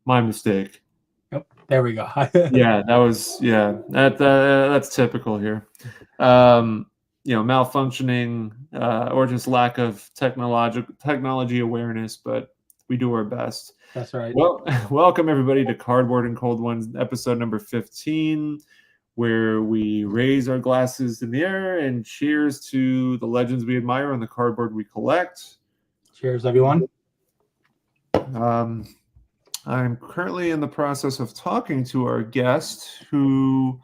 My mistake. Yep, there we go. Yeah, that's typical here. Malfunctioning or just lack of technology awareness, but we do our best. That's right. Well, welcome everybody to Cardboard and Cold Ones, episode number 15, where we raise our glasses in the air and cheers to the legends we admire and the cardboard we collect. Cheers, everyone. I'm currently in the process of talking to our guest who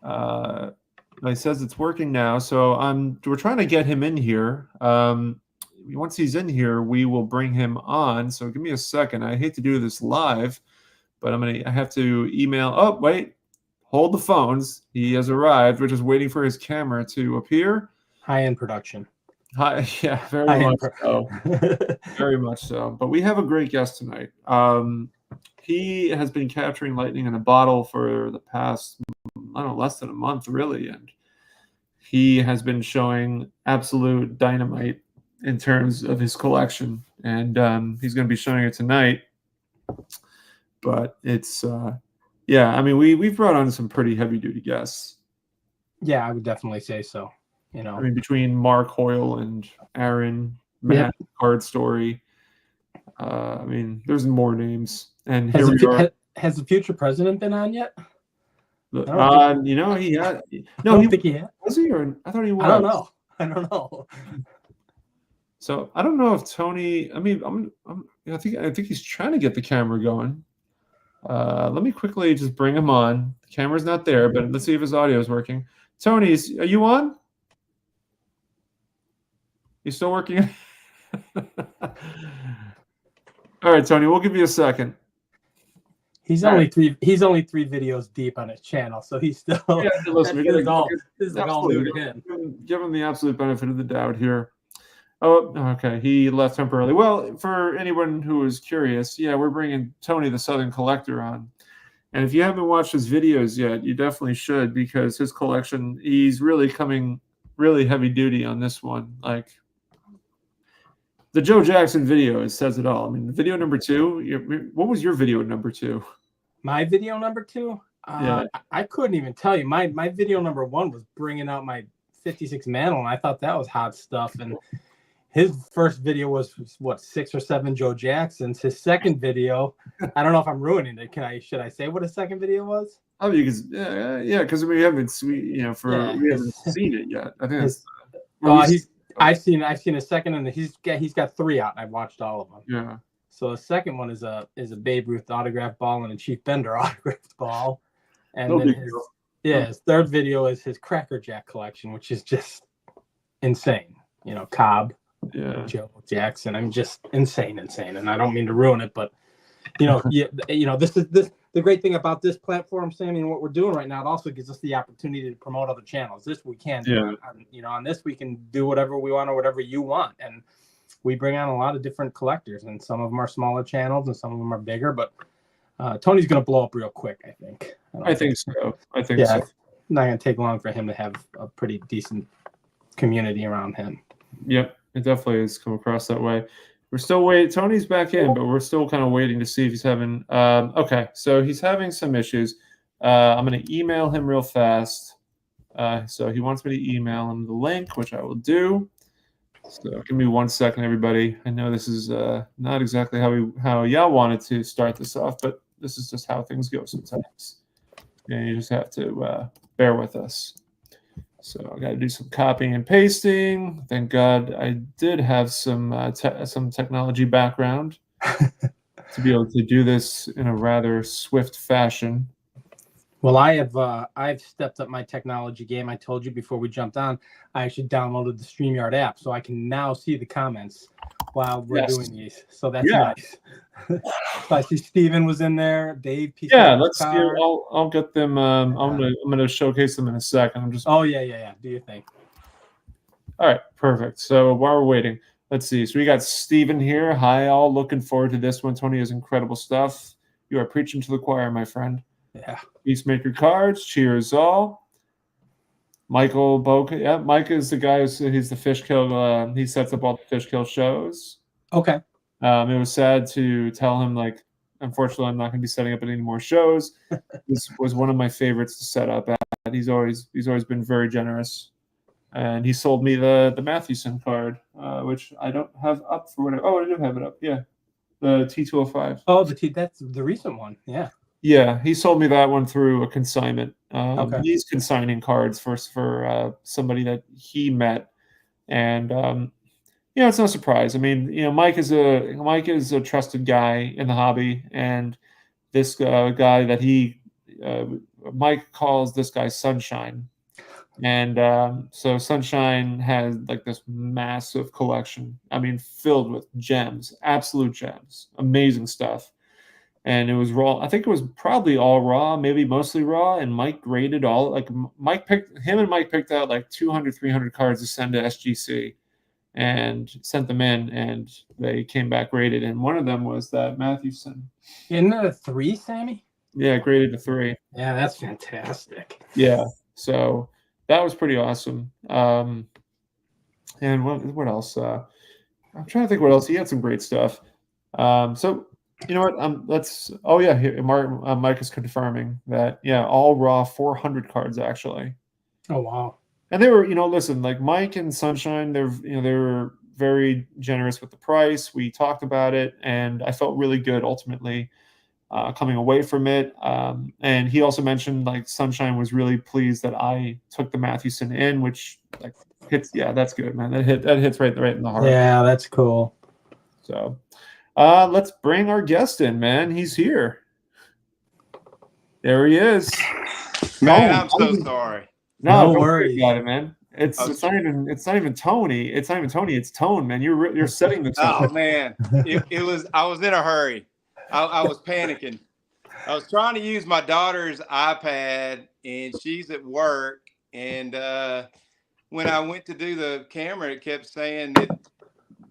he says it's working now. So we're trying to get him in here. Once he's in here, we will bring him on. So give me a second. I hate to do this live, but I have to email. Oh, wait. Hold the phones. He has arrived. We're just waiting for his camera to appear. High-end production. Yeah, very much so. Very much so. But we have a great guest tonight. He has been capturing lightning in a bottle for the past, less than a month, really. And he has been showing absolute dynamite in terms of his collection. And he's going to be showing it tonight. But it's, we've brought on some pretty heavy-duty guests. Yeah, I would definitely say so. Between Mark Hoyle and Aaron, Matt, Card Story. There's more names. And here we are. Has the future president been on yet? He had. No, I don't think he had. Was he? Or I thought he was. I don't know. So I don't know if Tony. I think he's trying to get the camera going. Let me quickly just bring him on. The camera's not there, but let's see if his audio is working. Tony, are you on? You still working? All right, Tony, we'll give you a second. He's only three videos deep on his channel, so he's still listen, this is all new to him. Give him the absolute benefit of the doubt here. Oh, okay. He left temporarily. Well, for anyone who is curious, we're bringing Tony the Southern Collector on. And if you haven't watched his videos yet, you definitely should, because his collection, he's really coming really heavy duty on this one. Like, the Joe Jackson video says it all. Video number 2. What was your video number 2? My video number 2? I couldn't even tell you. My video number 1 was bringing out my 56 Mantle, and I thought that was hot stuff. And his first video was 6 or 7 Joe Jacksons. His second video, I don't know if I'm ruining it. Should I say what his second video was? Oh, because because we haven't seen it yet. I think I've seen a second, and he's got 3 out, and I've watched all of them. Yeah. So the second one is a Babe Ruth autographed ball and a Chief Bender autographed ball, and then his third video is his Cracker Jack collection, which is just insane. Cobb, Joe Jackson. Just insane, and I don't mean to ruin it, but this is the great thing about this platform, Sammy, and what we're doing right now. It also gives us the opportunity to promote other channels. This we can do. On this we can do whatever we want or whatever you want, and we bring on a lot of different collectors, and some of them are smaller channels and some of them are bigger. But Tony's going to blow up real quick, I think. I think so. It's not going to take long for him to have a pretty decent community around him. Yep, it definitely has come across that way. We're still waiting. Tony's back in, but we're still kind of waiting to see if he's having. Okay, so he's having some issues. I'm going to email him real fast. So he wants me to email him the link, which I will do. So give me 1 second, everybody. I know this is not exactly how y'all wanted to start this off, but this is just how things go sometimes. And you just have to bear with us. So I got to do some copying and pasting. Thank God I did have some technology background to be able to do this in a rather swift fashion. Well, I've stepped up my technology game. I told you before we jumped on, I actually downloaded the StreamYard app, so I can now see the comments while we're doing these. So that's nice. So I see Steven was in there. Dave. Let's see. I'll get them. I'm gonna showcase them in a second. I'm just. Oh yeah. Do your thing. All right, perfect. So while we're waiting, let's see. So we got Steven here. Hi, all. Looking forward to this one. Tony has incredible stuff. You are preaching to the choir, my friend. Yeah. Peacemaker cards. Cheers, all. Michael Boca. Yeah, Mike is the guy he's the fish kill. He sets up all the fish kill shows. Okay. It was sad to tell him, like, unfortunately, I'm not going to be setting up at any more shows. This was one of my favorites to set up at. He's always been very generous, and he sold me the Mathewson card, which I don't have up for whatever. Oh, I do have it up. Yeah, the T205. Oh, that's the recent one. Yeah. Yeah, he sold me that one through a consignment. Okay. He's consigning cards for somebody that he met, and it's no surprise. I mean, Mike is a trusted guy in the hobby, and this guy that Mike calls this guy Sunshine, and so Sunshine has like this massive collection. I mean, filled with gems, absolute gems, amazing stuff. And it was raw. I think it was probably all raw, maybe mostly raw. And Mike graded all, like Mike picked out like 200, 300 cards to send to SGC and sent them in, and they came back graded. And one of them was that Mathewson. Isn't it a 3, Sammy? Yeah, graded to 3. Yeah, that's fantastic. Yeah. So that was pretty awesome. And what else? I'm trying to think what else. He had some great stuff. So you know what? Let's. Oh yeah, here, Mike is confirming that. Yeah, all raw 400 cards actually. Oh wow! And they were, listen, like Mike and Sunshine, they were very generous with the price. We talked about it, and I felt really good ultimately coming away from it. And he also mentioned like Sunshine was really pleased that I took the Mathewson in, which like hits. Yeah, that's good, man. That hits right in the heart. Yeah, that's cool. So. Let's bring our guest in, man. He's here. There he is. Man, I'm so sorry. No worries about it, man. It's not even Tony. It's not even Tony. It's Tone, man. You're setting the tone. Oh man, it was. I was in a hurry. I was panicking. I was trying to use my daughter's iPad, and she's at work. And when I went to do the camera, it kept saying that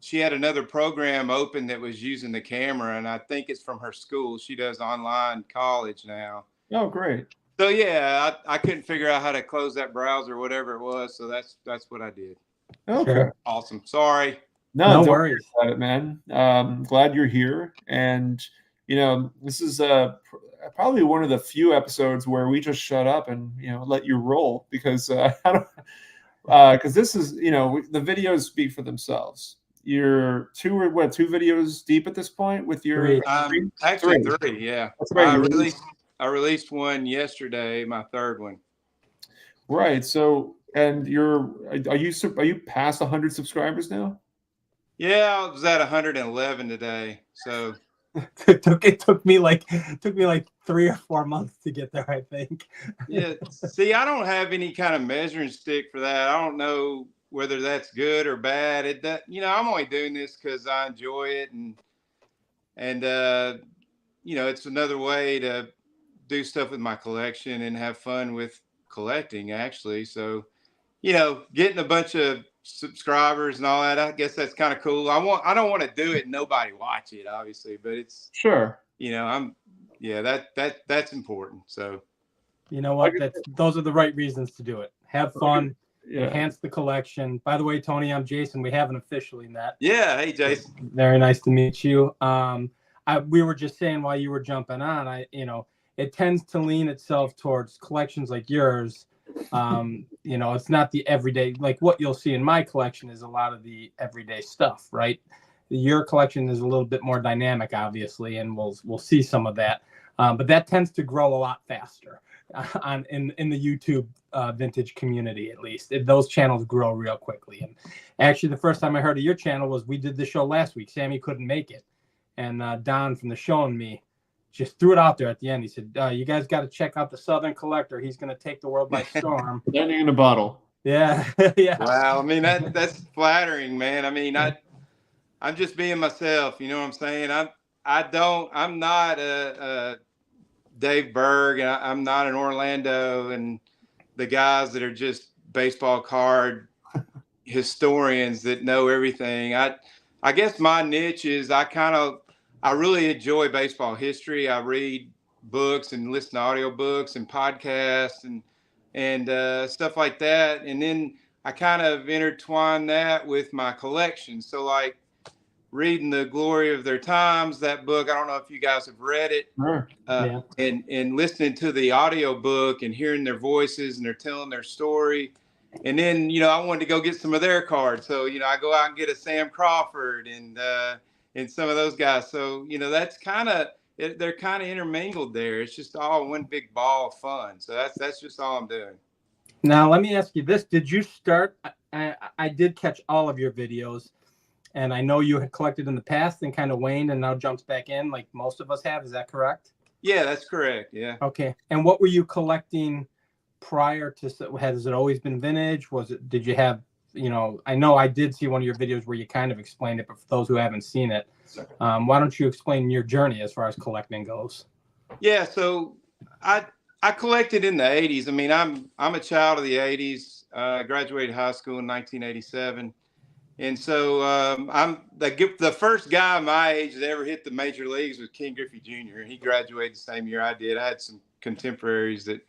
she had another program open that was using the camera, and I think it's from her school. She does online college now. Oh, great. So yeah, I couldn't figure out how to close that browser, whatever it was. So that's what I did. Okay. Sure. Awesome. Sorry. No worries about it, man. Glad you're here. And this is probably one of the few episodes where we just shut up and let you roll, because I don't because this is the videos speak for themselves. You're two videos deep at this point with your actually three. Yeah, that's right. I released one yesterday, my third one. Right. So, and are you past 100 subscribers now? Yeah, I was at 111 today. So it took me like 3 or 4 months to get there, I think. Yeah. See, I don't have any kind of measuring stick for that. I don't know whether that's good or bad. I'm only doing this because I enjoy it, and it's another way to do stuff with my collection and have fun with collecting, actually. So, getting a bunch of subscribers and all that, I guess that's kind of cool. I don't want to do it and nobody watch it, obviously, but it's sure. That's important. So, you know what? Those are the right reasons to do it. Have fun. Yeah. Enhance the collection. By the way, Tony, I'm Jason. We haven't officially met. Yeah. Hey, Jason. Very nice to meet you. We were just saying while you were jumping on, it tends to lean itself towards collections like yours. It's not the everyday, like what you'll see in my collection is a lot of the everyday stuff, right? Your collection is a little bit more dynamic, obviously, and we'll see some of that. But that tends to grow a lot faster in the YouTube vintage community, at least. Those channels grow real quickly. And actually, the first time I heard of your channel was we did the show last week. Sammy couldn't make it, and Don from the show and me just threw it out there at the end. He said, "You guys got to check out the Southern Collector. He's going to take the world by storm." Lightning in a bottle. Yeah, yeah. Wow, I mean that's flattering, man. I mean, I'm just being myself. You know what I'm saying? I'm not a Dave Berg, and I'm not an Orlando, and the guys that are just baseball card historians that know everything. I guess my niche is I really enjoy baseball history. I read books and listen to audiobooks and podcasts and stuff like that. And then I kind of intertwine that with my collection. So like reading The Glory of Their Times, that book. I don't know if you guys have read it. Sure. And listening to the audio book and hearing their voices and they're telling their story. And then, you know, I wanted to go get some of their cards. So, you know, I go out and get a Sam Crawford and some of those guys. So, you know, that's they're kind of intermingled there. It's just all one big ball of fun. So that's just all I'm doing. Now, let me ask you this. Did you start, I did catch all of your videos, and I know you had collected in the past and kind of waned and now jumps back in like most of us have. Is that correct? Yeah, that's correct. Yeah. Okay. And what were you collecting prior to, has it always been vintage? Did you have, you know, I know I did see one of your videos where you kind of explained it, but for those who haven't seen it, why don't you explain your journey as far as collecting goes? Yeah. So I collected in the 80s. I mean, I'm a child of the 80s. I graduated high school in 1987. And so I'm the first guy my age that ever hit the major leagues was Ken Griffey Jr. He graduated the same year I did. I had some contemporaries that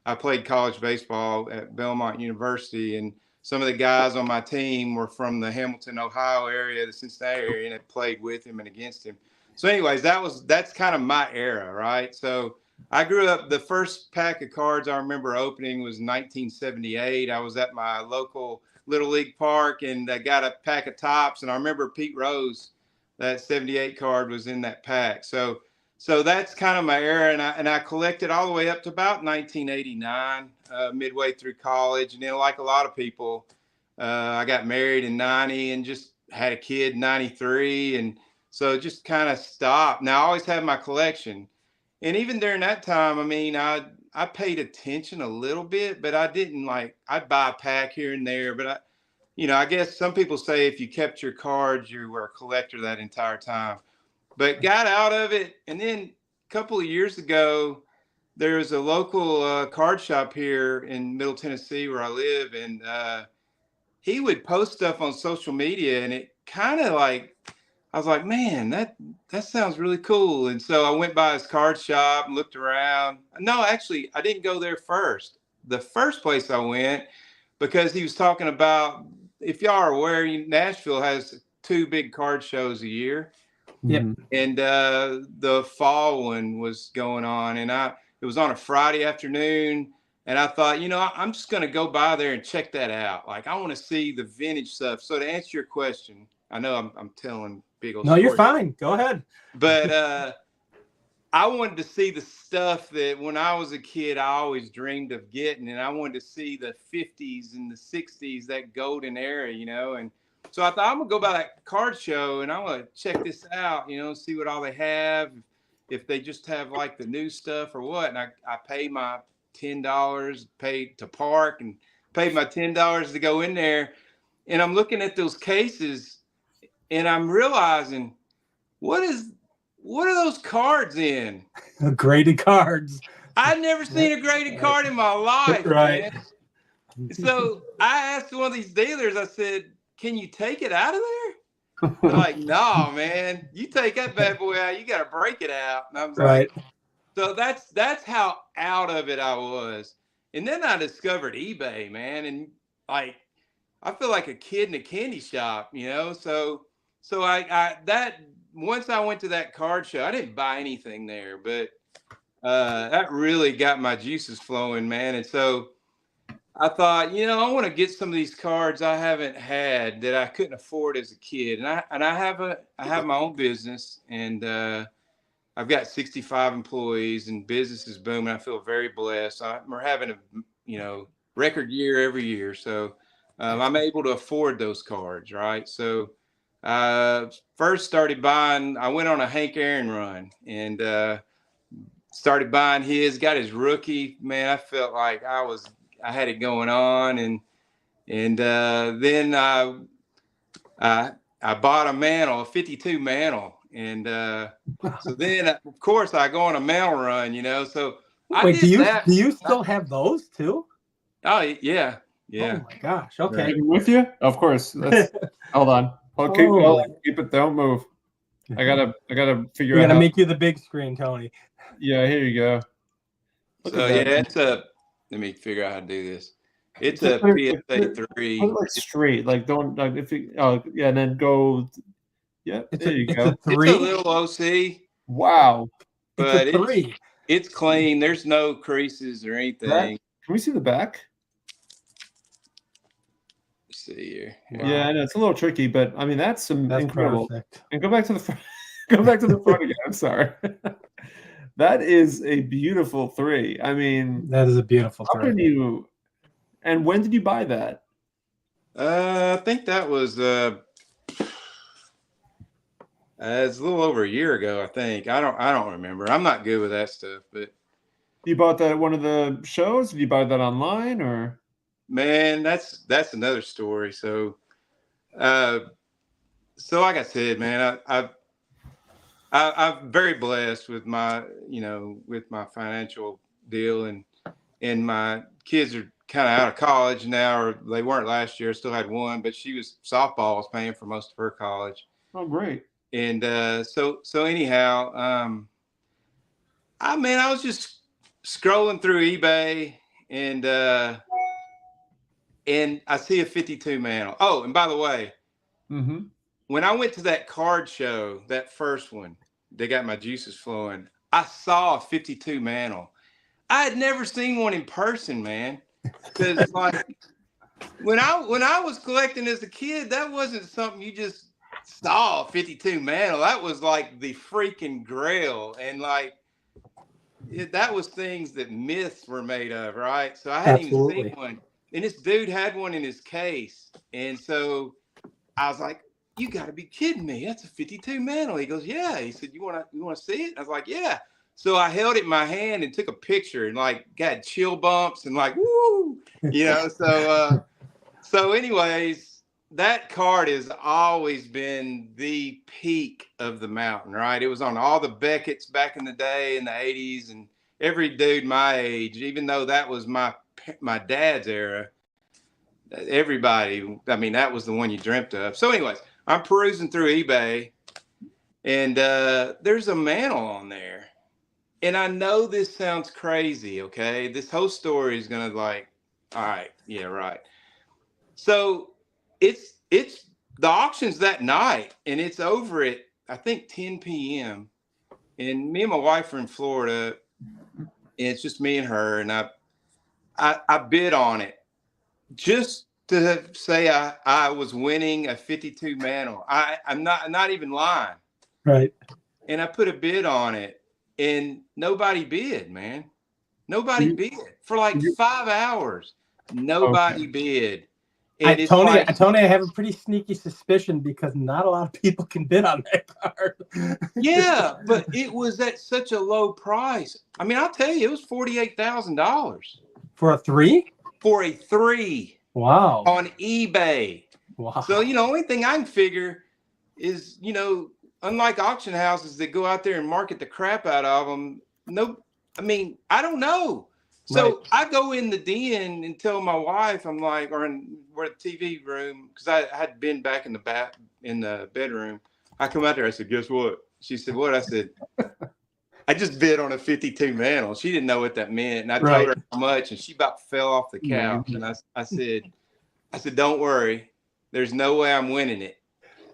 I played college baseball at Belmont University, and some of the guys on my team were from the Hamilton, Ohio area, the Cincinnati area, and had played with him and against him. So anyways, that's kind of my era, right? So I grew up, the first pack of cards I remember opening was 1978. I was at my local Little League park and I got a pack of tops. And I remember Pete Rose, that 78 card was in that pack. So that's kind of my era. And I collected all the way up to about 1989, midway through college. And then like a lot of people, I got married in 90 and just had a kid in 93. And so it just kind of stopped. Now I always had my collection. And even during that time, I mean, I paid attention a little bit, but I didn't I'd buy a pack here and there. But I guess some people say if you kept your cards, you were a collector that entire time. But got out of it. And then a couple of years ago, there was a local card shop here in Middle Tennessee where I live. And he would post stuff on social media. And it kind of I was like, man, that sounds really cool. And so I went by his card shop and looked around. No, actually, I didn't go there first. The first place I went, because he was talking about, if y'all are aware, Nashville has 2 big card shows a year. Yep. And the fall one was going on. And it was on a Friday afternoon. And I thought, I'm just going to go by there and check that out. I want to see the vintage stuff. So to answer your question, I know I'm telling big old No, you're fine. Go ahead. But I wanted to see the stuff that when I was a kid, I always dreamed of getting. And I wanted to see the 50s and the 60s, that golden era, And so I thought I'm going to go by that card show and I want to check this out, see what all they have, if they just have the new stuff or what. And I paid my $10, paid to park and paid my $10 to go in there. And I'm looking at those cases and I'm realizing, what are those cards in? Graded cards. I've never seen a graded card in my life. Right. Man. So I asked one of these dealers, I said, can you take it out of there? They're like, no, man, you take that bad boy out, you got to break it out. And I was right. Like, so that's how out of it I was. And then I discovered eBay, man. And I feel like a kid in a candy shop, So I once I went to that card show, I didn't buy anything there, but that really got my juices flowing, man. And so I thought, I want to get some of these cards I haven't had that I couldn't afford as a kid. And I have my own business, and I've got 65 employees, and business is booming. I feel very blessed. We're having a record year every year, so I'm able to afford those cards, right? So first started buying, I went on a Hank Aaron run and started buying his, got his rookie. Man, I felt like I had it going on. And then I bought a Mantle, a 52 Mantle. And so then, of course, I go on a Mantle run, so Wait, do you still have those too? Oh, yeah. Yeah. Oh my gosh. Okay. With you? Of course. Hold on. Okay, keep it. Don't move. I gotta figure out. We're gonna make you the big screen, Tony. Yeah, here you go. So it's let me figure out how to do this. It's a PSA 3. Straight, don't if you, and then go Yep, It's there a, you it's go. a It's 3. a little OC, Wow. It's but a 3. it's clean. There's no creases or anything. Can we see the back? Let's see here. Wow. Yeah, I know it's a little tricky, but I mean that's incredible. Perfect. And go back to the front. Go back to the front again. I'm sorry. That is a beautiful 3. I mean, That is a beautiful how 3. can you? And when did you buy that? I think that was it's a little over a year ago. I think I don't remember. I'm not good with that stuff, but You bought that at one of the shows? Did you buy that online or? man, that's another story. So, so like I said, man, I'm very blessed with my with my financial deal, and my kids are kind of out of college now, or they weren't last year. Still had one, but softball was paying for most of her college. Oh, great. And so anyhow, I was just scrolling through eBay, and I see a 52 Mantle. Oh, and by the way, when I went to that card show, that first one, they got my juices flowing. I saw a 52 Mantle. I had never seen one in person, man. Because like when I was collecting as a kid, that wasn't something you just saw a 52 Mantle. That was like the freaking grail, and like that was things that myths were made of, right? So I hadn't even seen one, and this dude had one in his case, and so I was like, "You got to be kidding me! That's a 52 Mantle." He goes, "Yeah." He said, "You want to see it?" I was like, "Yeah." So I held it in my hand and took a picture, and like got chill bumps and like woo, So anyways, that card has always been the peak of the mountain, right? It was on all the Beckett's back in the day in the 80s, and every dude my age, even though that was my dad's era, everybody, I mean, that was the one you dreamt of. So anyways, I'm perusing through eBay, and there's a Mantle on there. And I know this sounds crazy, okay? This whole story is gonna like, all right, yeah, right. So it's the auction's that night, and it's over at I think 10 p.m. And me and my wife are in Florida, and it's just me and her, and I bid on it just to say I was winning a 52 Mantle. I'm not even lying. Right. And I put a bid on it, and nobody bid, man. Nobody bid for like 5 hours. Nobody bid. And it's Tony, like, Tony, I have a pretty sneaky suspicion because not a lot of people can bid on that card. yeah, but it was at such a low price. I mean, I'll tell you, it was $48,000 for a 3. For a 3. Wow. On eBay. Wow. So only thing I can figure is unlike auction houses that go out there and market the crap out of them. No, I mean, I don't know. So I go in the den and tell my wife, I'm like, we're in the TV room, because I had been back in the bedroom. I come out there, I said, "Guess what?" She said, "What?" I said, "I just bid on a 52 Mantle." She didn't know what that meant, and I told her how much, and she about fell off the couch. And I said, "Don't worry, there's no way I'm winning it."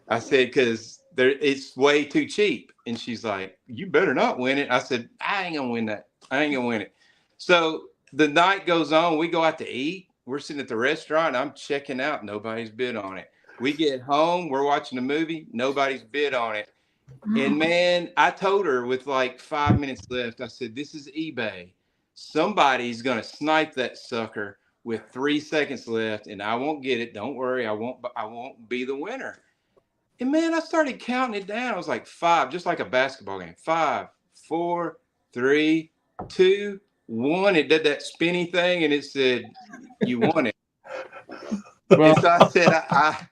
I said, "Because it's way too cheap." And she's like, "You better not win it." I said, "I ain't gonna win that. I ain't gonna win it." So the night goes on. We go out to eat. We're sitting at the restaurant. I'm checking out. Nobody's bid on it. We get home. We're watching a movie. Nobody's bid on it. And man, I told her with like 5 minutes left, I said, "This is eBay. Somebody's gonna snipe that sucker with 3 seconds left, and I won't get it. Don't worry. I won't be the winner." And man, I started counting it down. I was like 5, just like a basketball game. 5, 4, 3, 2, 1. It did that spinny thing, and it said, "You won it." Well, and so I said, I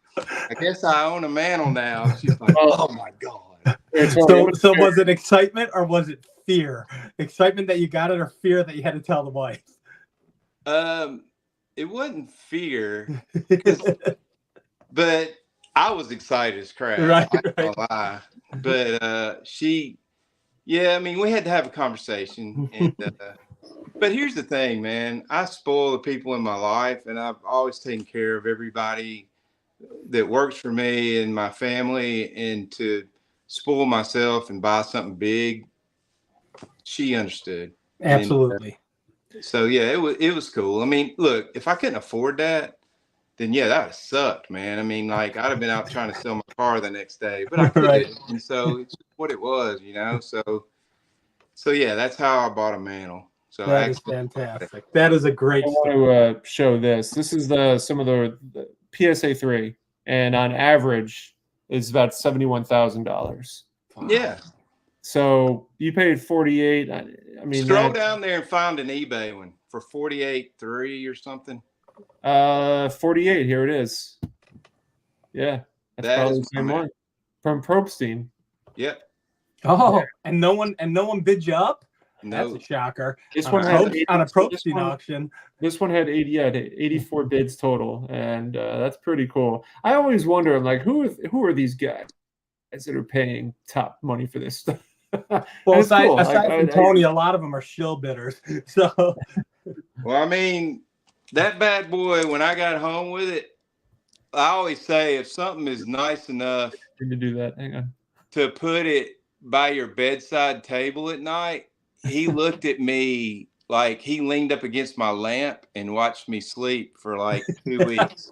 guess I own a Mantle now. She's like, "Oh my God." So was it excitement or was it fear? Excitement that you got it, or fear that you had to tell the wife? It wasn't fear, but I was excited as crap. Right. I don't lie. But I mean, we had to have a conversation. And but here's the thing, man. I spoil the people in my life, and I've always taken care of everybody that works for me and my family, and to spoil myself and buy something big, she understood. Absolutely. And, so yeah, it was cool. I mean, look, if I couldn't afford that, then yeah, that would have sucked, man. I mean, like I'd have been out trying to sell my car the next day, but I could, Right. and so it's just what it was, you know. So yeah, that's how I bought a mantle. So That is fantastic. That is a great I story. want to show this. This is some of the PSA 3, and on average, it's about $71,000. Yeah. So you paid 48. I mean, Stroll down there and find an eBay one for 48.3 or something. 48. Here it is. Yeah, that's That probably is the same one from Probstein. Yep. Oh, and no one bid you up? No. That's a shocker. This on one a had on a Probstein auction. This one had 84 bids total, and that's pretty cool. I always wonder, I'm like, who are these guys that are paying top money for this stuff? Well, aside from Tony, a lot of them are shill bidders. So, well, I mean, that bad boy, when I got home with it, I always say if something is nice enough to do that, hang on, to put it by your bedside table at night, he looked at me like he leaned up against my lamp and watched me sleep for like 2 weeks.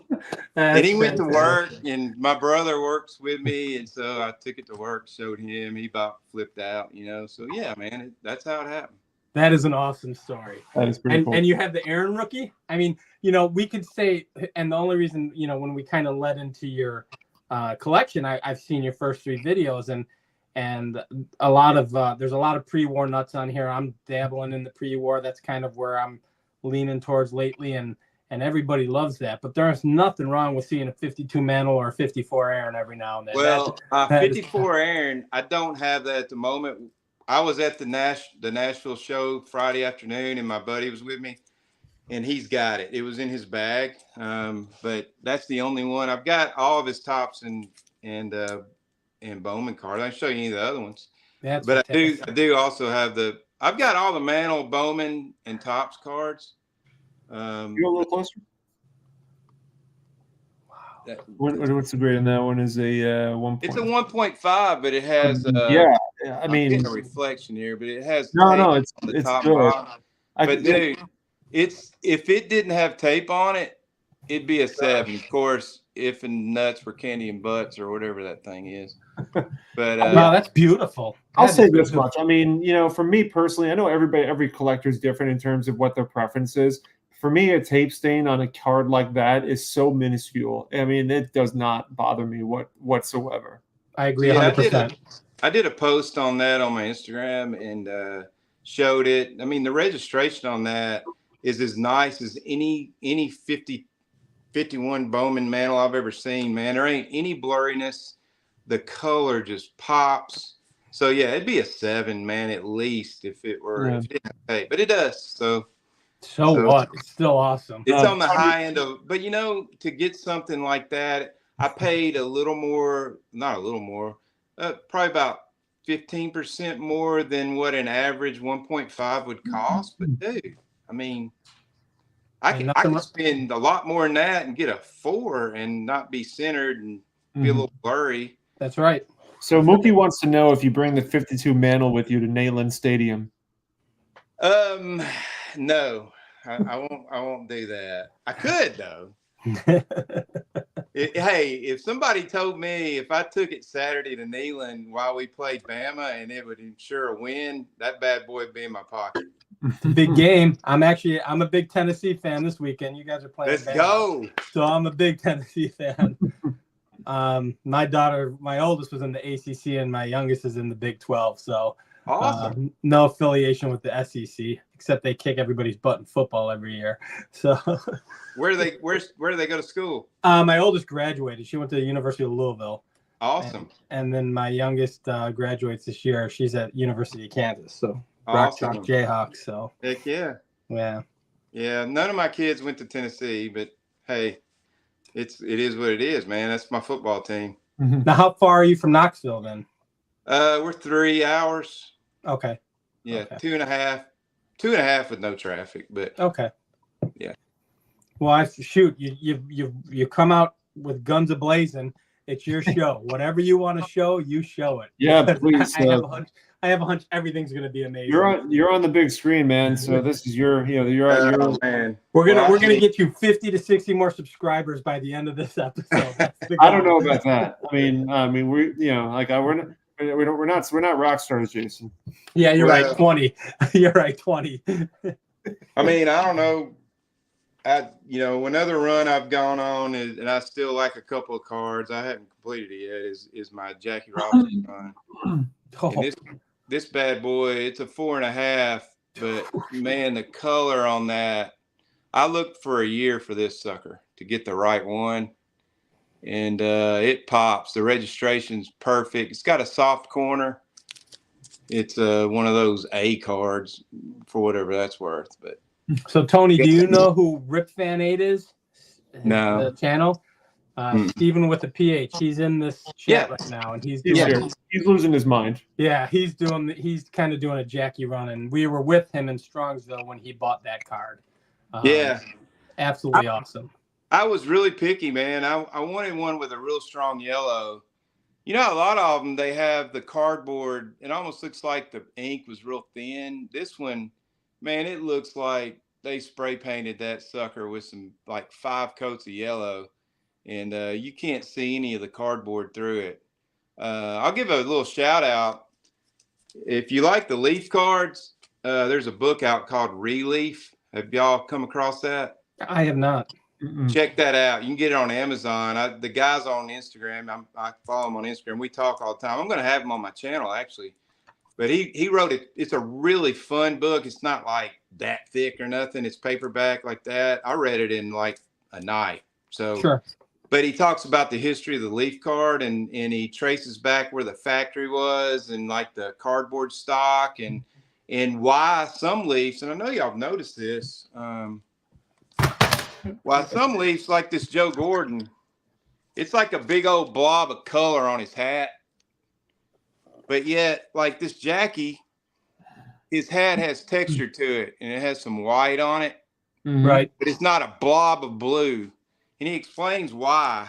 And he went to work, and my brother works with me, and so I took it to work, showed him. He about flipped out, you know. So yeah, man, that's how it happened. That is an awesome story. That is pretty cool. And you have the Aaron rookie. I mean, you know, we could say, and the only reason, you know, when we kind of led into your collection, I've seen your first 3 videos, and a lot of there's a lot of pre-war nuts on here. I'm dabbling in the pre-war. That's kind of where I'm leaning towards lately, and everybody loves that. But there's nothing wrong with seeing a 52 Mantle or a 54 Aaron every now and then. Well, 54 Aaron, I don't have that at the moment. I was at the Nashville show Friday afternoon, and my buddy was with me, and he's got it. It was in his bag, but that's the only one. I've got all of his tops and Bowman cards. I can show you any of the other ones. That's but fantastic. I do also have I've got all the Mantle, Bowman, and tops cards. You go a little closer. Wow. What's the grade on that one? Is a 1. It's a 1.5, but it has I mean, a reflection here, but it has it's on the it's top good. But dude, if it didn't have tape on it, it'd be a 7. Of course, if and nuts for candy and butts or whatever that thing is. But wow, that's beautiful. I'll say this much. I mean, you know, for me personally, I know every collector is different in terms of what their preference is. For me, a tape stain on a card like that is so minuscule. I mean, it does not bother me whatsoever. I agree 100%. I did a post on that on my Instagram and showed it. I mean, the registration on that is as nice as any 51 Bowman Mantle I've ever seen, man. There ain't any blurriness. The color just pops. So yeah, it'd be a 7, man, at least if it didn't have tape. But it does. So what? It's still awesome. It's on the high end of, but you know, to get something like that, I paid a little more, not a little more, probably about 15% more than what an average 1.5 would cost. But dude, I mean, I can spend a lot more than that and get a 4 and not be centered and be a little blurry. That's right. So Mookie wants to know if you bring the 52 Mantle with you to Neyland Stadium. No, I won't do that. I could though. Hey, if somebody told me if I took it Saturday to Neyland while we played Bama and it would ensure a win, that bad boy would be in my pocket. It's a big game. I'm a big Tennessee fan this weekend. You guys are playing. Let's Bama, go. So I'm a big Tennessee fan. My oldest was in the ACC and my youngest is in the Big 12. So awesome. No affiliation with the SEC, except they kick everybody's butt in football every year. So where do they go to school? My oldest graduated. She went to the University of Louisville. Awesome. And then my youngest graduates this year. She's at University of Kansas. So awesome. Rock Chalk Jayhawks. So heck yeah. Yeah. Yeah. None of my kids went to Tennessee, but hey, it is what it is, man. That's my football team. Now, how far are you from Knoxville then? We're 3 hours. Okay. Yeah, okay. 2.5 with no traffic, but okay. Yeah. Well, you come out with guns a-blazing. It's your show. Whatever you want to show, you show it. Yeah, Because please. I have a hunch everything's going to be amazing. You're on the big screen, man. So this is you're man. We're gonna get you 50 to 60 more subscribers by the end of this episode. That's the I don't know about that. I mean, we're not rock stars, Jason. Yeah, you're right. 20. You're right. 20. I mean, I don't know. Another run I've gone on is, and I still like a couple of cards. I haven't completed it yet. Is my Jackie Robinson run. Oh. And this bad boy, it's a 4.5, but man, the color on that. I looked for a year for this sucker to get the right one, and it pops. The registration's perfect. It's got a soft corner. It's one of those A cards for whatever that's worth. But so, Tony, do you know who Rip Fan 8 is? No. The channel. Steven with a PH. He's in this chat right now, and he's losing his mind. Yeah, he's kind of doing a Jackie run, and we were with him in Strongsville when he bought that card. Absolutely awesome. I was really picky, man. I wanted one with a real strong yellow. You know, a lot of them, they have the cardboard. It almost looks like the ink was real thin. This one, man, it looks like they spray painted that sucker with some like 5 coats of yellow, and you can't see any of the cardboard through it. I'll give a little shout out. If you like the leaf cards, there's a book out called Relief. Have y'all come across that? I have not. Check that out. You can get it on Amazon. The guy's on Instagram. I follow him on Instagram. We talk all the time. I'm going to have him on my channel, actually. But he wrote it. It's a really fun book. It's not like that thick or nothing. It's paperback like that. I read it in like a night. So, sure. But he talks about the history of the leaf card, and he traces back where the factory was and like the cardboard stock and why some leaves, and I know y'all have noticed this, why some leaves like this Joe Gordon, it's like a big old blob of color on his hat. But yet, like this Jackie, his hat has texture to it, and it has some white on it. Right. But it's not a blob of blue. And he explains why.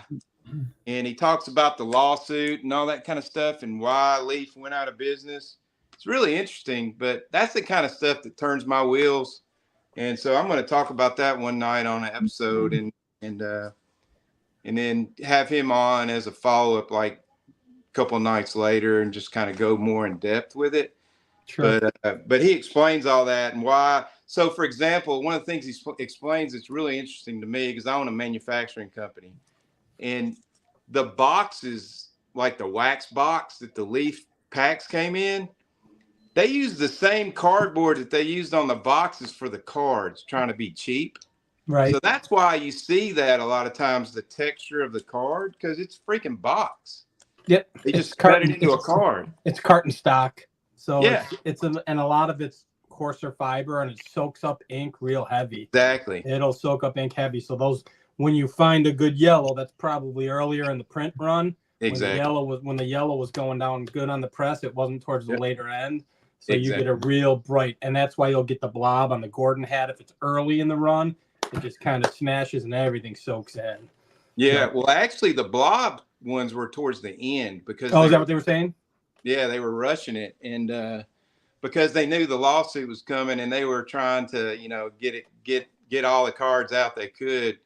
And he talks about the lawsuit and all that kind of stuff and why Leaf went out of business. It's really interesting, but that's the kind of stuff that turns my wheels. And so I'm going to talk about that one night on an episode and then have him on as a follow-up like a couple of nights later and just kind of go more in depth with it. Sure. But he explains all that and why. So, for example, one of the things he explains that's really interesting to me, because I own a manufacturing company, and the boxes, like the wax box that the leaf packs came in, they use the same cardboard that they used on the boxes for the cards, trying to be cheap. Right. So that's why you see that a lot of times, the texture of the card, because it's freaking box. Yep. They just cut it into a card. It's carton stock. So yeah, and a lot of it's coarser fiber, and it soaks up ink real heavy. Exactly. It'll soak up ink heavy. So those, when you find a good yellow, that's probably earlier in the print run. Exactly. When the yellow was going down good on the press, it wasn't towards the later end. So exactly. You get a real bright, and that's why you'll get the blob on the Gordon hat. If it's early in the run, it just kind of smashes and everything soaks in. Yeah. Well, actually, the blob ones were towards the end because. Oh, is that what they were saying? Yeah, they were rushing it, and because they knew the lawsuit was coming, and they were trying to, get all the cards out they could.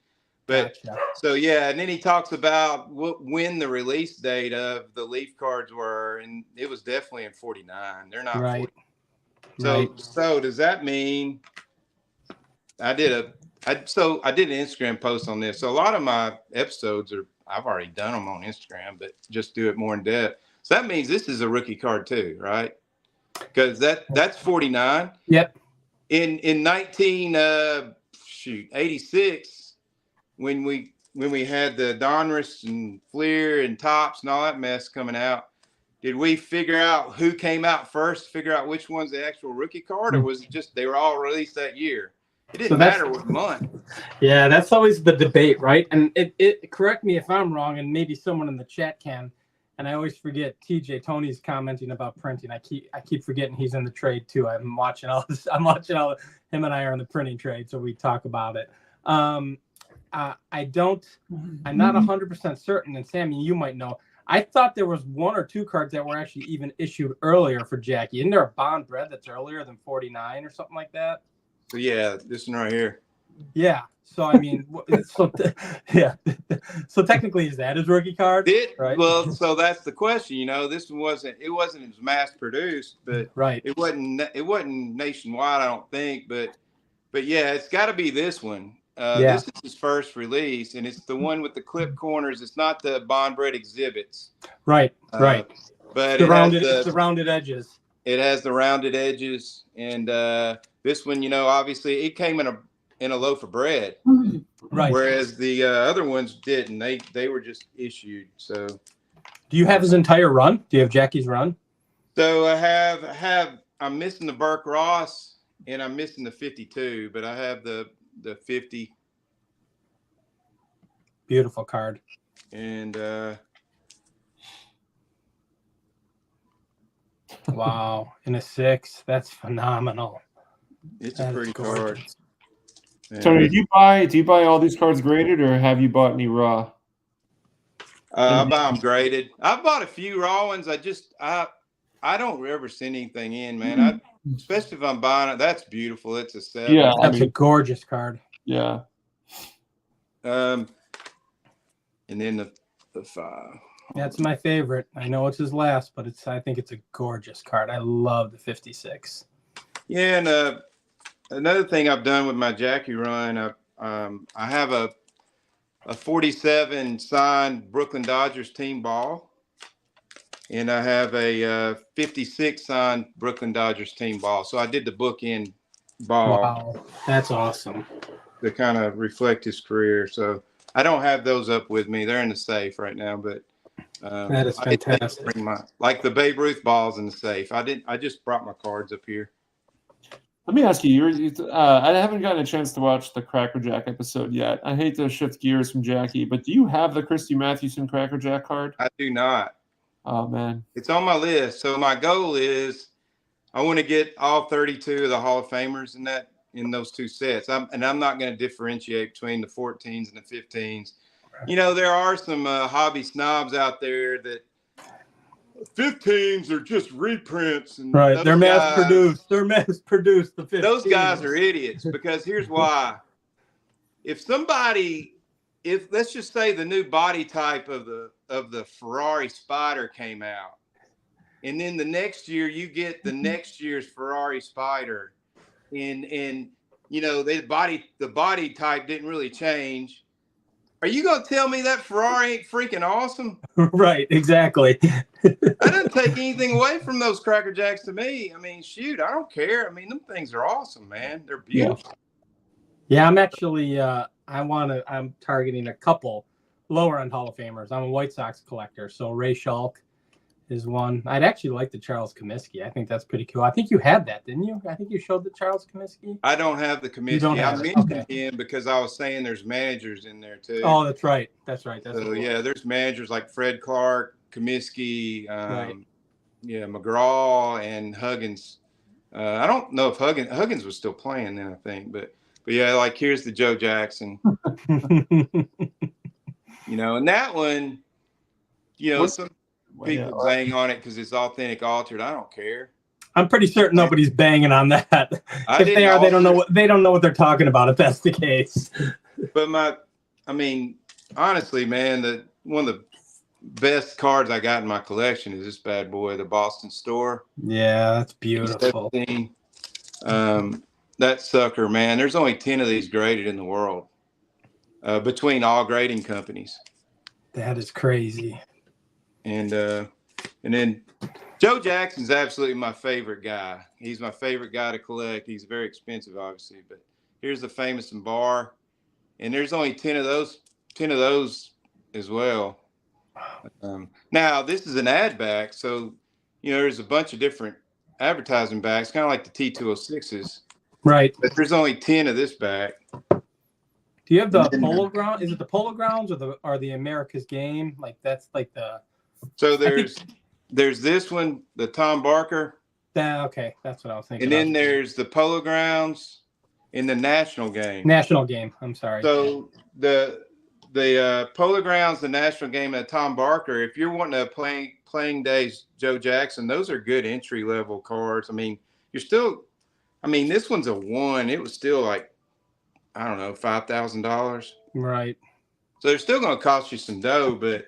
But gotcha. So yeah, and then he talks about when the release date of the leaf cards were, and it was definitely in '49. They're not right. 40. So does that mean I did an Instagram post on this. So a lot of my episodes I've already done them on Instagram, but just do it more in depth. So that means this is a rookie card too, right? Because that's 49. Yep. In 1986, when we had the Donruss and Fleer and Topps and all that mess coming out, did we figure out who came out first? Figure out which one's the actual rookie card, or was it just they were all released that year? It didn't matter what month. Yeah, that's always the debate, right? And it correct me if I'm wrong, and maybe someone in the chat can. And I always forget TJ Tony's commenting about printing. I keep forgetting he's in the trade too. I'm watching all this. Him and I are in the printing trade, so we talk about it. I'm not 100% certain, and Sammy, you might know. I thought there was 1 or 2 cards that were actually even issued earlier for Jackie. Isn't there a bond bred that's earlier than 49 or something like that? So yeah, this one right here. Yeah. So I mean, yeah. So technically, is that his rookie card? Right. Well, so that's the question. You know, this one wasn't as mass produced, but right. It wasn't nationwide, I don't think. But yeah, it's got to be this one. This is his first release, and it's the one with the clip corners. It's not the Bond Bred exhibits. Right. Right. But it's the rounded edges. It has the rounded edges, and this one, you know, obviously it came in a loaf of bread, right? Whereas the other ones didn't. They were just issued. So, do you have his entire run? Do you have Jackie's run? So I'm missing the Burke Ross, and I'm missing the 52, but I have the 50. Beautiful card. And wow, in a 6, that's phenomenal. It's a pretty card. Tony, do you buy all these cards graded, or have you bought any raw? I buy them graded. I've bought a few raw ones. I don't ever send anything in, man. Especially if I'm buying it. That's beautiful. It's a 7. Yeah, that's a gorgeous card. Yeah. And then the 5. That's my favorite. I know it's his last, but I think it's a gorgeous card. I love the 56. Yeah, and another thing I've done with my Jackie run, I have a 47 signed Brooklyn Dodgers team ball, and I have a 56 signed Brooklyn Dodgers team ball. So I did the bookend ball. Wow, that's awesome. To kind of reflect his career. So I don't have those up with me. They're in the safe right now, but that is fantastic. Bring like the Babe Ruth balls in the safe. I just brought my cards up here. Let me ask you, I haven't gotten a chance to watch the Cracker Jack episode yet. I hate to shift gears from Jackie, but do you have the Christy Mathewson Cracker Jack card? I do not. Oh, man. It's on my list. So my goal is I want to get all 32 of the Hall of Famers in those 2 sets. I'm not going to differentiate between the 14s and the 15s. You know, there are some hobby snobs out there that 15s are just reprints. And right. They're mass produced. They're mass produced. The 15s. Those guys are idiots, because here's why. If let's just say the new body type of the Ferrari Spider came out, and then the next year you get the next year's Ferrari Spider, and you know the body type didn't really change. Are you gonna tell me that Ferrari ain't freaking awesome? Right, exactly. That doesn't take anything away from those Cracker Jacks to me. I mean, shoot, I don't care. I mean, them things are awesome, man. They're beautiful. Yeah, I'm actually I'm targeting a couple lower end Hall of Famers. I'm a White Sox collector, so Ray Schalk is one. I'd actually like the Charles Comiskey. I think that's pretty cool. I think you had that, didn't you? I think you showed the Charles Comiskey. I don't have the Comiskey. I mentioned him because I was saying there's managers in there too. Oh, that's right. That's right. That's so yeah, there's managers like Fred Clark, Comiskey, McGraw, and Huggins. I don't know if Huggins was still playing then, I think, but yeah, like here's the Joe Jackson. You know, and that one, you know, some people bang on it because it's authentic altered. I don't care. I'm pretty certain nobody's banging on that. If they are, they don't know what they're talking about, if that's the case. But I mean, honestly, man, one of the best cards I got in my collection is this bad boy, the Boston Store. Yeah, that's beautiful. That sucker, man. There's only 10 of these graded in the world, between all grading companies. That is crazy. And then Joe Jackson's absolutely my favorite guy. He's my favorite guy to collect. He's very expensive, obviously, but here's the Famous and Bar, and there's only 10 of those as well. Now this is an ad back, so you know there's a bunch of different advertising backs, kind of like the T206s. Right. But there's only 10 of this back. Do you have the Polo Ground? Is it the Polo Grounds or the America's Game? Like that's like the. So there's this one, the Tom Barker. Okay, that's what I was thinking. And then there's the Polo Grounds, in the national game. National game. I'm sorry. So the Polo Grounds, the national game at Tom Barker. If you're wanting to playing days, Joe Jackson, those are good entry level cards. I mean, you're still. I mean, this one's a 1. It was still like, I don't know, $5,000. Right. So they're still going to cost you some dough, but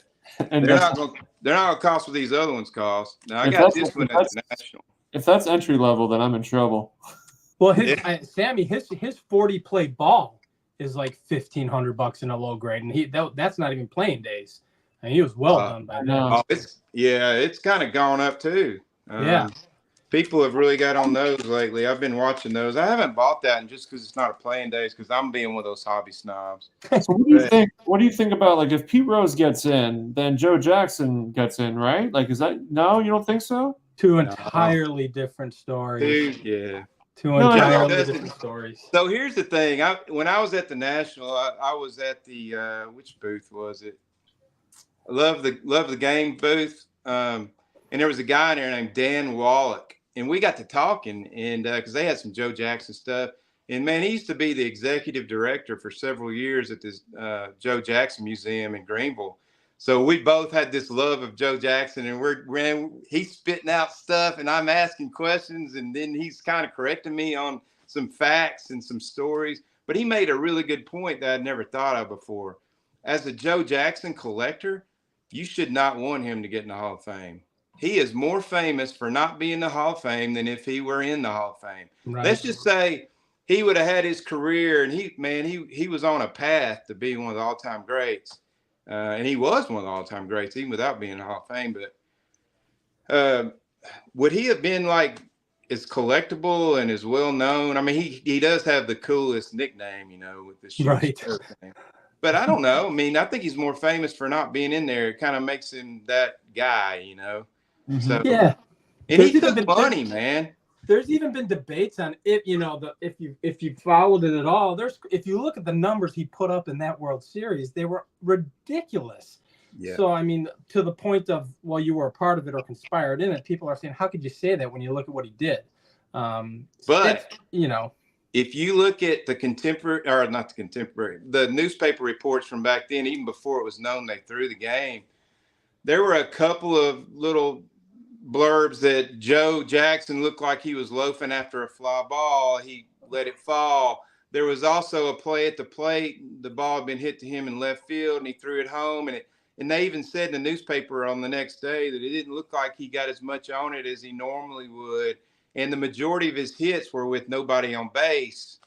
And they're not going to cost what these other ones cost. Now I If got that's- this one at the national. if that's entry level, then I'm in trouble. Well, Sammy, his 40 play ball is like $1,500 in a low grade, and that's not even playing days. And he was well done by now. It's kind of gone up too. Yeah. People have really got on those lately. I've been watching those. I haven't bought that, and just because it's not a playing days, because I'm being one of those hobby snobs. So what do you think? What do you think about, like, if Pete Rose gets in, then Joe Jackson gets in, right? Like, is that no? You don't think so? Two entirely different stories. Dude, yeah. Two entirely different stories. So here's the thing. When I was at the National, I was at the which booth was it? Love the Game booth. And there was a guy in there named Dan Wallach. And we got to talking, and because they had some Joe Jackson stuff. And, man, he used to be the executive director for several years at this Joe Jackson Museum in Greenville. So we both had this love of Joe Jackson, and he's spitting out stuff, and I'm asking questions, and then he's kind of correcting me on some facts and some stories. But he made a really good point that I'd never thought of before. As a Joe Jackson collector, you should not want him to get in the Hall of Fame. He is more famous for not being in the Hall of Fame than if he were in the Hall of Fame. Right. Let's just say he would have had his career, and he was on a path to be one of the all-time greats. And he was one of the all-time greats, even without being in the Hall of Fame. But would he have been like as collectible and as well known? I mean, he does have the coolest nickname, with the shoes. Right. But I don't know. I mean, I think he's more famous for not being in there. It kind of makes him that guy, Mm-hmm. So yeah. And he took money, man. There's even been debates on if you followed it at all. If you look at the numbers he put up in that World Series, they were ridiculous. Yeah. So I mean, to the point of, well, you were a part of it or conspired in it, people are saying, how could you say that when you look at what he did? But if you look at the newspaper reports from back then, even before it was known they threw the game, there were a couple of little blurbs that Joe Jackson looked like he was loafing after a fly ball. He let it fall. There was also a play at the plate. The ball had been hit to him in left field, and he threw it home. And they even said in the newspaper on the next day that it didn't look like he got as much on it as he normally would. And the majority of his hits were with nobody on base.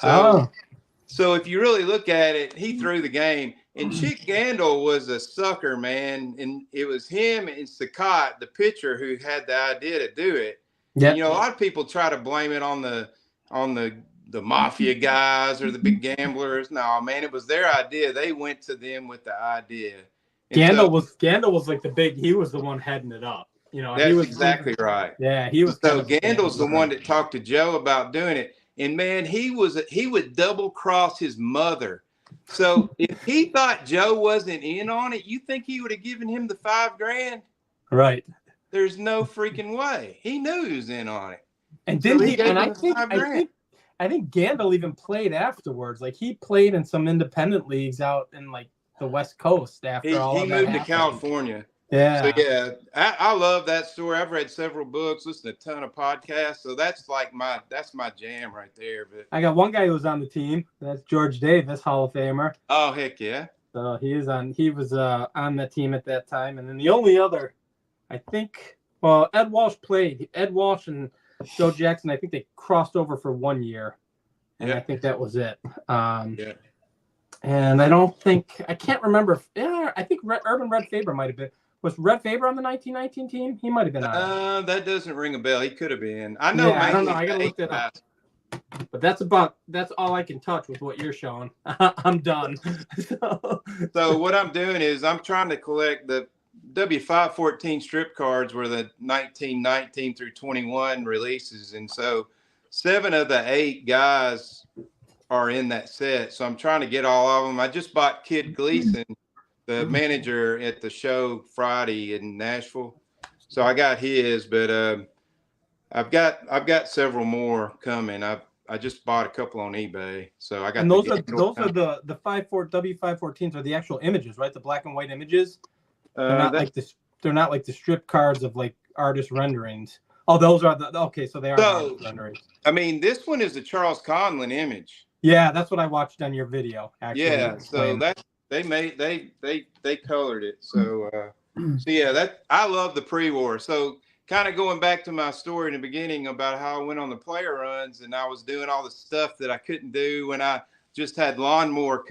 So if you really look at it, he threw the game. And Chick Gandil was a sucker, man. And it was him and Saccott, the pitcher, who had the idea to do it. Yep. And, a lot of people try to blame it on the mafia guys or the big gamblers. No, man, it was their idea. They went to them with the idea. Gandil was like he was the one heading it up. That's exactly right. Yeah, he was. So Gandil's the one that talked to Joe about doing it. And, man, he would double cross his mother. So if he thought Joe wasn't in on it, you think he would have given him the $5,000? Right. There's no freaking way. He knew he was in on it. And then I think Gandil even played afterwards. Like, he played in some independent leagues out in like the West Coast after he moved to California. Yeah. So yeah, I love that story. I've read several books, listened to a ton of podcasts. So that's my jam right there. But I got one guy who was on the team. That's George Davis, Hall of Famer. Oh, heck yeah. So he was on the team at that time. And then the only other, I think, Ed Walsh played. Ed Walsh and Joe Jackson, I think they crossed over for 1 year. And I think that was it. And I can't remember. I think Urban Red Faber might have been. Was Red Faber on the 1919 team? He might have been on it. That doesn't ring a bell. He could have been. I know. Yeah, I don't know. I gotta look that up. But that's all I can touch with what you're showing. I'm done. So what I'm doing is I'm trying to collect the W514 strip cards were the 1919 through 21 releases, and so 7 of the 8 guys are in that set. So I'm trying to get all of them. I just bought Kid Gleason, the manager at the show Friday in Nashville. So I got his, but I've got several more coming. I just bought a couple on eBay, so I got. And those are the W514s are the actual images, right? The black and white images. They're not like this. They're not like the strip cards of like artist renderings. Oh, those are the okay. So they are artist renderings. I mean, this one is a Charles Conlon image. Yeah, that's what I watched on your video. Actually, yeah. So that's they colored it. So so yeah, that I love the pre-war. So kind of going back to my story in the beginning about how I went on the player runs and I was doing all the stuff that I couldn't do when I just had lawn mowing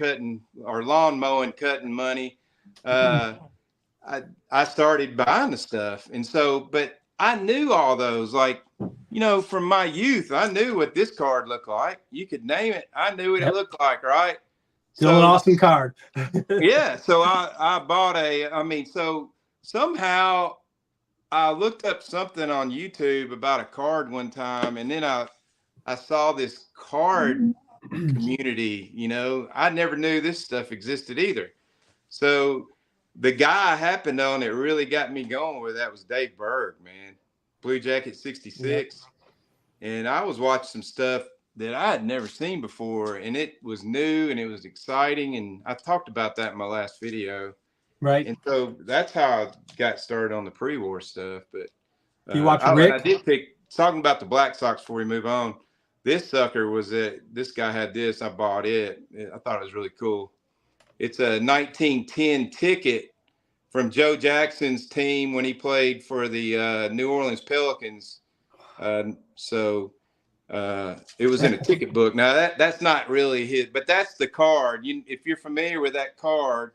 cutting money. I started buying the stuff. And so, but I knew all those, like, you know, from my youth, I knew what this card looked like. You could name it. I knew what it looked like, right? Still an awesome card. Yeah. So I bought so somehow I looked up something on YouTube about a card one time, and then I saw this card community, you know, I never knew this stuff existed either. So the guy I happened on that really got me going with that was Dave Berg, man. Blue Jacket 66. Yep. And I was watching some stuff that I had never seen before, and it was new and it was exciting. And I talked about that in my last video. Right. And so that's how I got started on the pre-war stuff. But you watch Rick? I did pick, talking about the Black Sox before we move on. This sucker was this guy had this. I bought it. I thought it was really cool. It's a 1910 ticket from Joe Jackson's team when he played for the New Orleans Pelicans. So it was in a ticket book. Now that's not really his, but that's the card. If you're familiar with that card,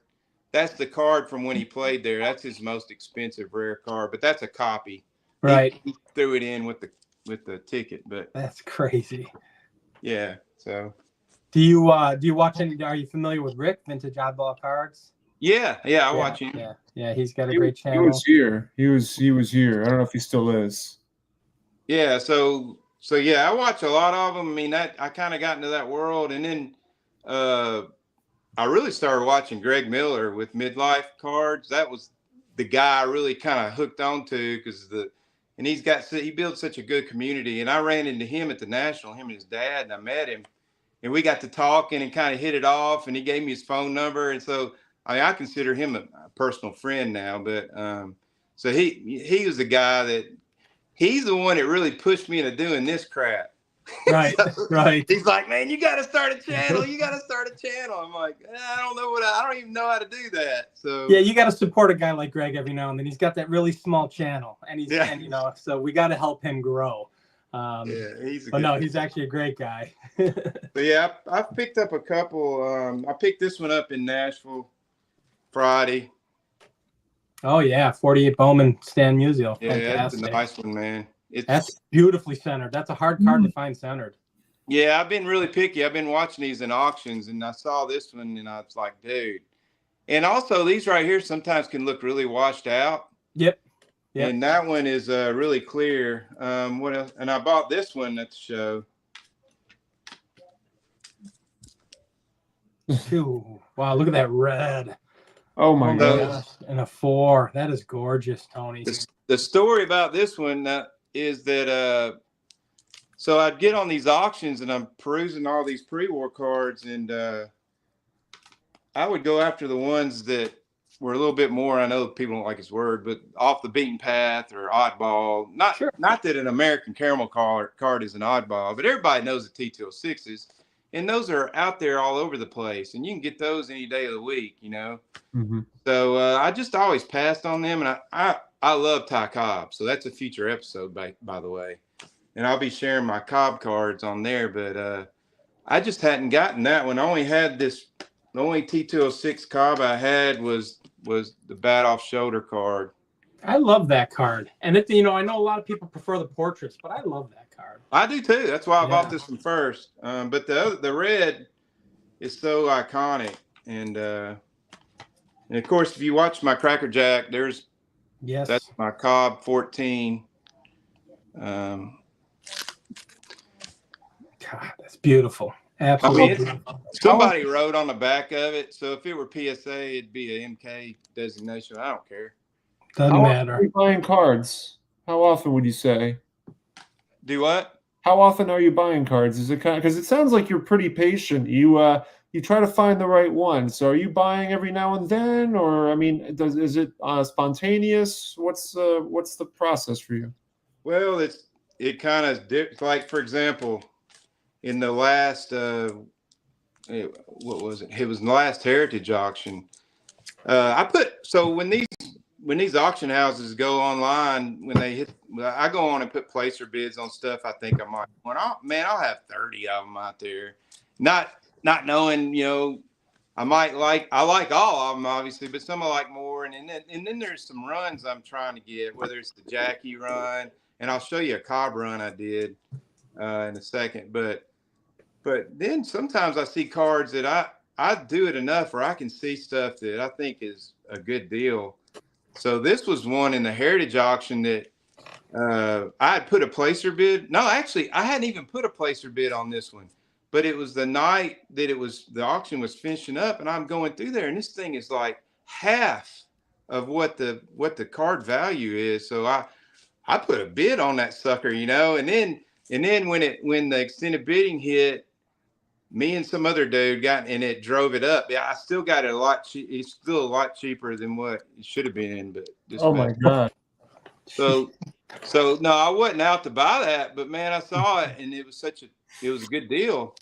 that's the card from when he played there. That's his most expensive rare card, but that's a copy. Right. He threw it in with the ticket, but that's crazy. Yeah. So do you watch any? Are you familiar with Rick, Vintage Oddball Cards? Yeah, I watch him. Yeah, he's got a great channel. He was here. He was here. I don't know if he still is. Yeah, so yeah, I watch a lot of them. I mean, I kind of got into that world, and then I really started watching Greg Miller with Midlife Cards. That was the guy I really kind of hooked on to because he built such a good community. And I ran into him at the National, him and his dad, and I met him. And we got to talking and kind of hit it off, and he gave me his phone number. And so, I consider him a personal friend now, but so he was the guy he's the one that really pushed me into doing this crap. Right, right. He's like, man, you got to start a channel. You got to start a channel. I'm like, I don't even know how to do that. So yeah, you got to support a guy like Greg every now and then. He's got that really small channel, and so we got to help him grow. He's actually a great guy. But yeah, I've picked up a couple. I picked this one up in Nashville Friday. Oh yeah, 48 Bowman Stan Musial. Yeah, that's a nice one, man. That's beautifully centered. That's a hard card to find centered. Yeah, I've been really picky. I've been watching these in auctions, and I saw this one, and I was like, dude. And also, these right here sometimes can look really washed out. Yep. And that one is really clear. What else? And I bought this one at the show. Ooh, wow, look at that red. Oh my gosh. And a 4. That is gorgeous, Tony. The story about this one is that so I'd get on these auctions and I'm perusing all these pre-war cards, and I would go after the ones that were a little bit more, I know people don't like his word, but off the beaten path or oddball. Not that an American Caramel card is an oddball, but everybody knows the T206s. And those are out there all over the place, and you can get those any day of the week, you know. Mm-hmm. So I just always passed on them, and I love Ty Cobb, so that's a future episode, by the way. And I'll be sharing my Cobb cards on there, but I just hadn't gotten that one. I only had the only T206 Cobb I had was the bat off shoulder card. I love that card, and I know a lot of people prefer the portraits, but I love that card. I do too. That's why I bought this one first. But the red is so iconic, and of course, if you watch my Cracker Jack, that's my Cobb 14. God, that's beautiful. Absolutely. Somebody wrote on the back of it, so if it were PSA, it'd be an MK designation. I don't care. Doesn't matter. How often are you buying cards? How often would you say? Do what? How often are you buying cards? Is it kind of, because it sounds like you're pretty patient. You try to find the right one. So are you buying every now and then, or I mean, is it spontaneous? What's the process for you? Well, it kind of like, for example, in the last what was it? It was in the last Heritage auction. When these auction houses go online, I go on and put placer bids on stuff I think I might want. I'll have 30 of them out there, not knowing, I like all of them obviously, but some I like more. And then there's some runs I'm trying to get, whether it's the Jackie run, and I'll show you a Cobb run I did in a second. But then sometimes I see cards that I do it enough where I can see stuff that I think is a good deal. So this was one in the Heritage auction that I had put a placer bid. No, actually, I hadn't even put a placer bid on this one, but it was the night that the auction was finishing up, and I'm going through there, and this thing is like half of what the card value is. So I put a bid on that sucker, and then when the extended bidding hit, me and some other dude it drove it up. Yeah, I still got it a lot cheap. It's still a lot cheaper than what it should have been, but my God. So no, I wasn't out to buy that, but man, I saw it and it was a good deal.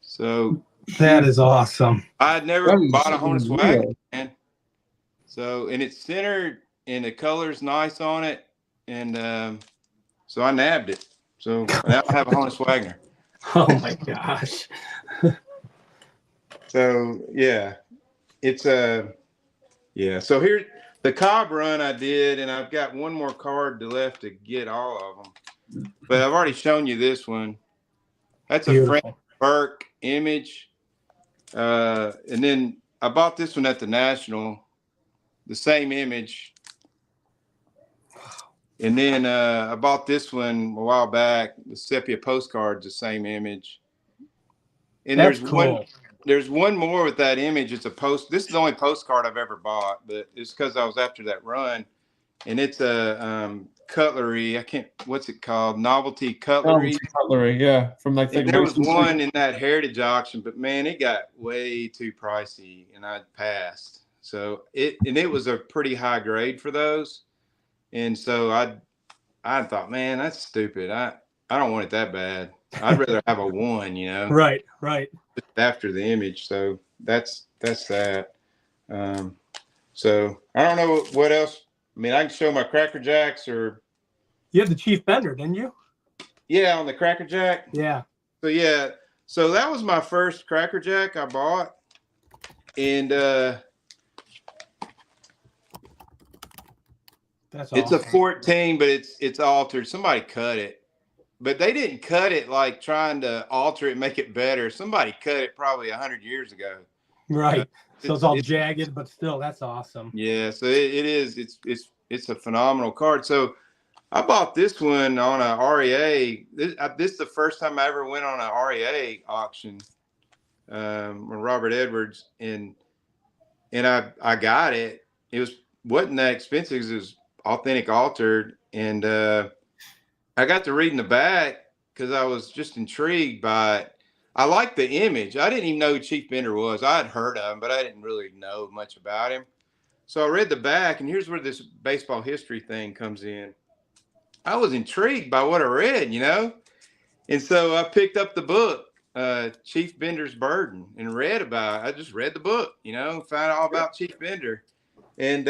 So that is awesome. I had never bought a Honus Wagner, man. So, and it's centered and the color's nice on it. And so I nabbed it. So now I have a Honus Wagner. Oh my gosh. So yeah, it's so here the Cobb run I did, and I've got one more card left to get all of them, but I've already shown you this one. That's beautiful. A Frank Burke image, and then I bought this one at the National, the same image. And then I bought this one a while back, the sepia postcards, the same image. And that's cool. There's one more with that image. It's this is the only postcard I've ever bought, but it's because I was after that run. And it's a cutlery. What's it called? Novelty cutlery. Cutlery, yeah. From like there was one in that Heritage auction, but man, it got way too pricey and I passed. So it was a pretty high grade for those. And so I thought, man, that's stupid. I don't want it that bad. I'd rather have a 1, Right. After the image. So that's that. So I don't know what else. I mean, I can show my Cracker Jacks or. You had the Chief Bender, didn't you? Yeah, on the Cracker Jack. Yeah. So yeah, so that was my first Cracker Jack I bought, and that's awesome. It's a 14, but it's altered. Somebody cut it, but they didn't cut it like trying to alter it and make it better. Somebody cut it probably 100 years ago. Right. So it's all jagged, but still, that's awesome. Yeah. So it is. It's a phenomenal card. So I bought this one on a REA. This is the first time I ever went on a REA auction with Robert Edwards, and I got it. It wasn't that expensive. It was authentic altered, and I got to reading the back because I was just intrigued by it. I liked the image. I didn't even know who Chief Bender was. I had heard of him, but I didn't really know much about him. So I read the back, and here's where this baseball history thing comes in. I was intrigued by what I read, and so I picked up the book, Chief Bender's Burden, and read about it. I just read the book, found out all about Chief Bender. And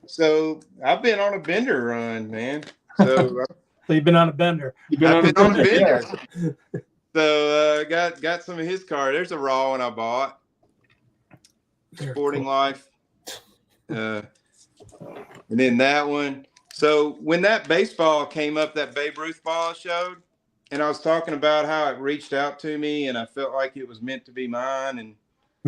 so I've been on a Bender run, man. So you've been on a Bender. I've been on a Bender. Yeah. So got some of his card. There's a raw one I bought. Sporting Life. And then that one. So when that baseball came up, that Babe Ruth ball I showed, and I was talking about how it reached out to me and I felt like it was meant to be mine and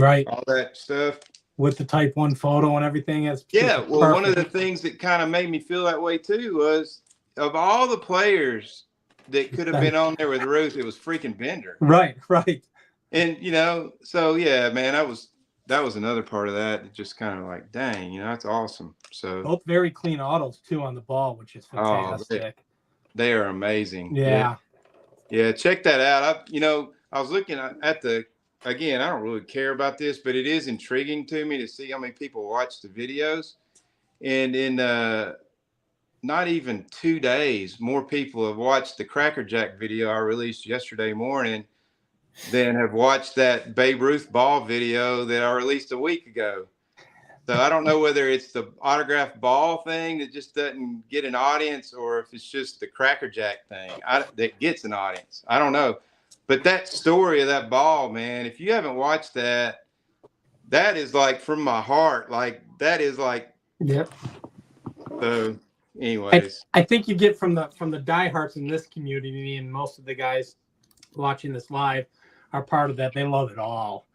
all that stuff. With the Type 1 photo and everything. Yeah, well, one of the things that kind of made me feel that way too was, of all the players that could have been on there with Ruth, it was freaking Bender. Right. And, so yeah, man, that was another part of that just kind of like, dang, that's awesome. So both very clean autos too on the ball, which is fantastic. They are amazing. Yeah. Yeah, check that out. I was looking at again, I don't really care about this, but it is intriguing to me to see how many people watch the videos. And in not even 2 days, more people have watched the Cracker Jack video I released yesterday morning than have watched that Babe Ruth ball video that I released a week ago. So I don't know whether it's the autographed ball thing that just doesn't get an audience, or if it's just the Cracker Jack thing that gets an audience. I don't know. But that story of that ball, man, if you haven't watched that, that is like from my heart. Like that is like. Yep. So, anyways, I think you get from the diehards in this community, and most of the guys watching this live are part of that. They love it all.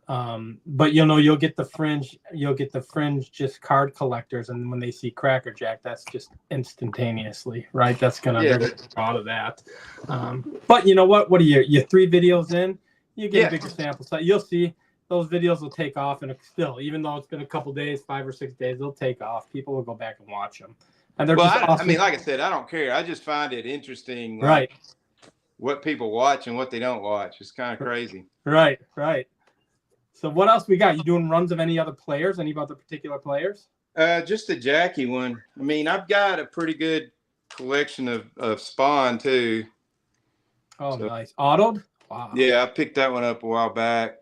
But you'll get the fringe just card collectors, and when they see Cracker Jack, that's just instantaneously, right? They're gonna be proud of that. But you know what are you 3 videos in, you get a bigger sample size. You'll see those videos will take off, and still, even though it's been a couple days, 5 or 6 days, they'll take off. People will go back and watch them, and they're awesome. I mean, like I said, I don't care. I just find it interesting, like, right? What people watch and what they don't watch. It's kind of crazy. Right. So what else we got? You doing runs of any other players? Any other particular players? Just the Jackie one. I mean, I've got a pretty good collection of Spawn too. Oh, so, nice. Autoed? Wow. Yeah, I picked that one up a while back.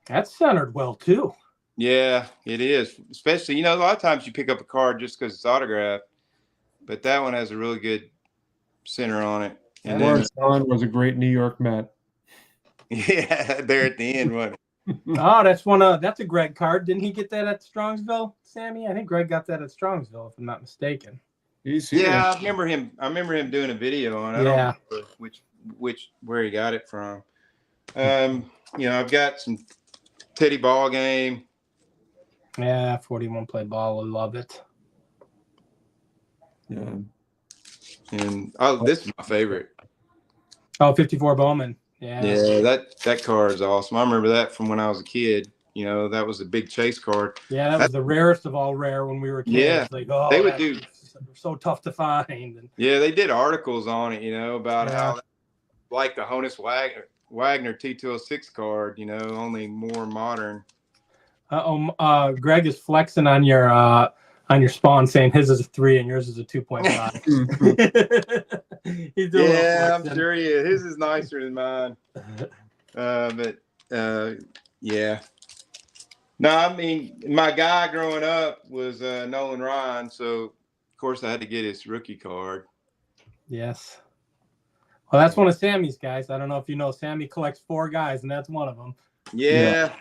That's centered well too. Yeah, it is. Especially, a lot of times you pick up a card just because it's autographed, but that one has a really good center on it. And Lawrence Allen was a great New York Met. Yeah, there at the end, wasn't it? Oh, that's a Greg card. Didn't he get that at Strongsville, Sammy? I think Greg got that at Strongsville, if I'm not mistaken. Yeah, I remember him doing a video on it. Yeah. I don't remember where he got it from. I've got some Teddy ball game. Yeah, 41 play ball. I love it. Yeah. And this is my favorite. Oh, 54 Bowman. Yeah. Yeah, that card is awesome. I remember that from when I was a kid. That was a big chase card. Yeah, that was the rarest of all rare when we were kids. Yeah, like, they would do so tough to find. And, yeah, they did articles on it, about how like the Honus Wagner T206 card, only more modern. Greg is flexing on your Spawn, saying his is a 3 and yours is a 2.5. He's doing I'm sure he is. His is nicer than mine. Yeah. No, I mean, my guy growing up was Nolan Ryan, so of course I had to get his rookie card. Yes. Well, that's one of Sammy's guys. I don't know if you know, Sammy collects 4 guys, and that's one of them. Yeah,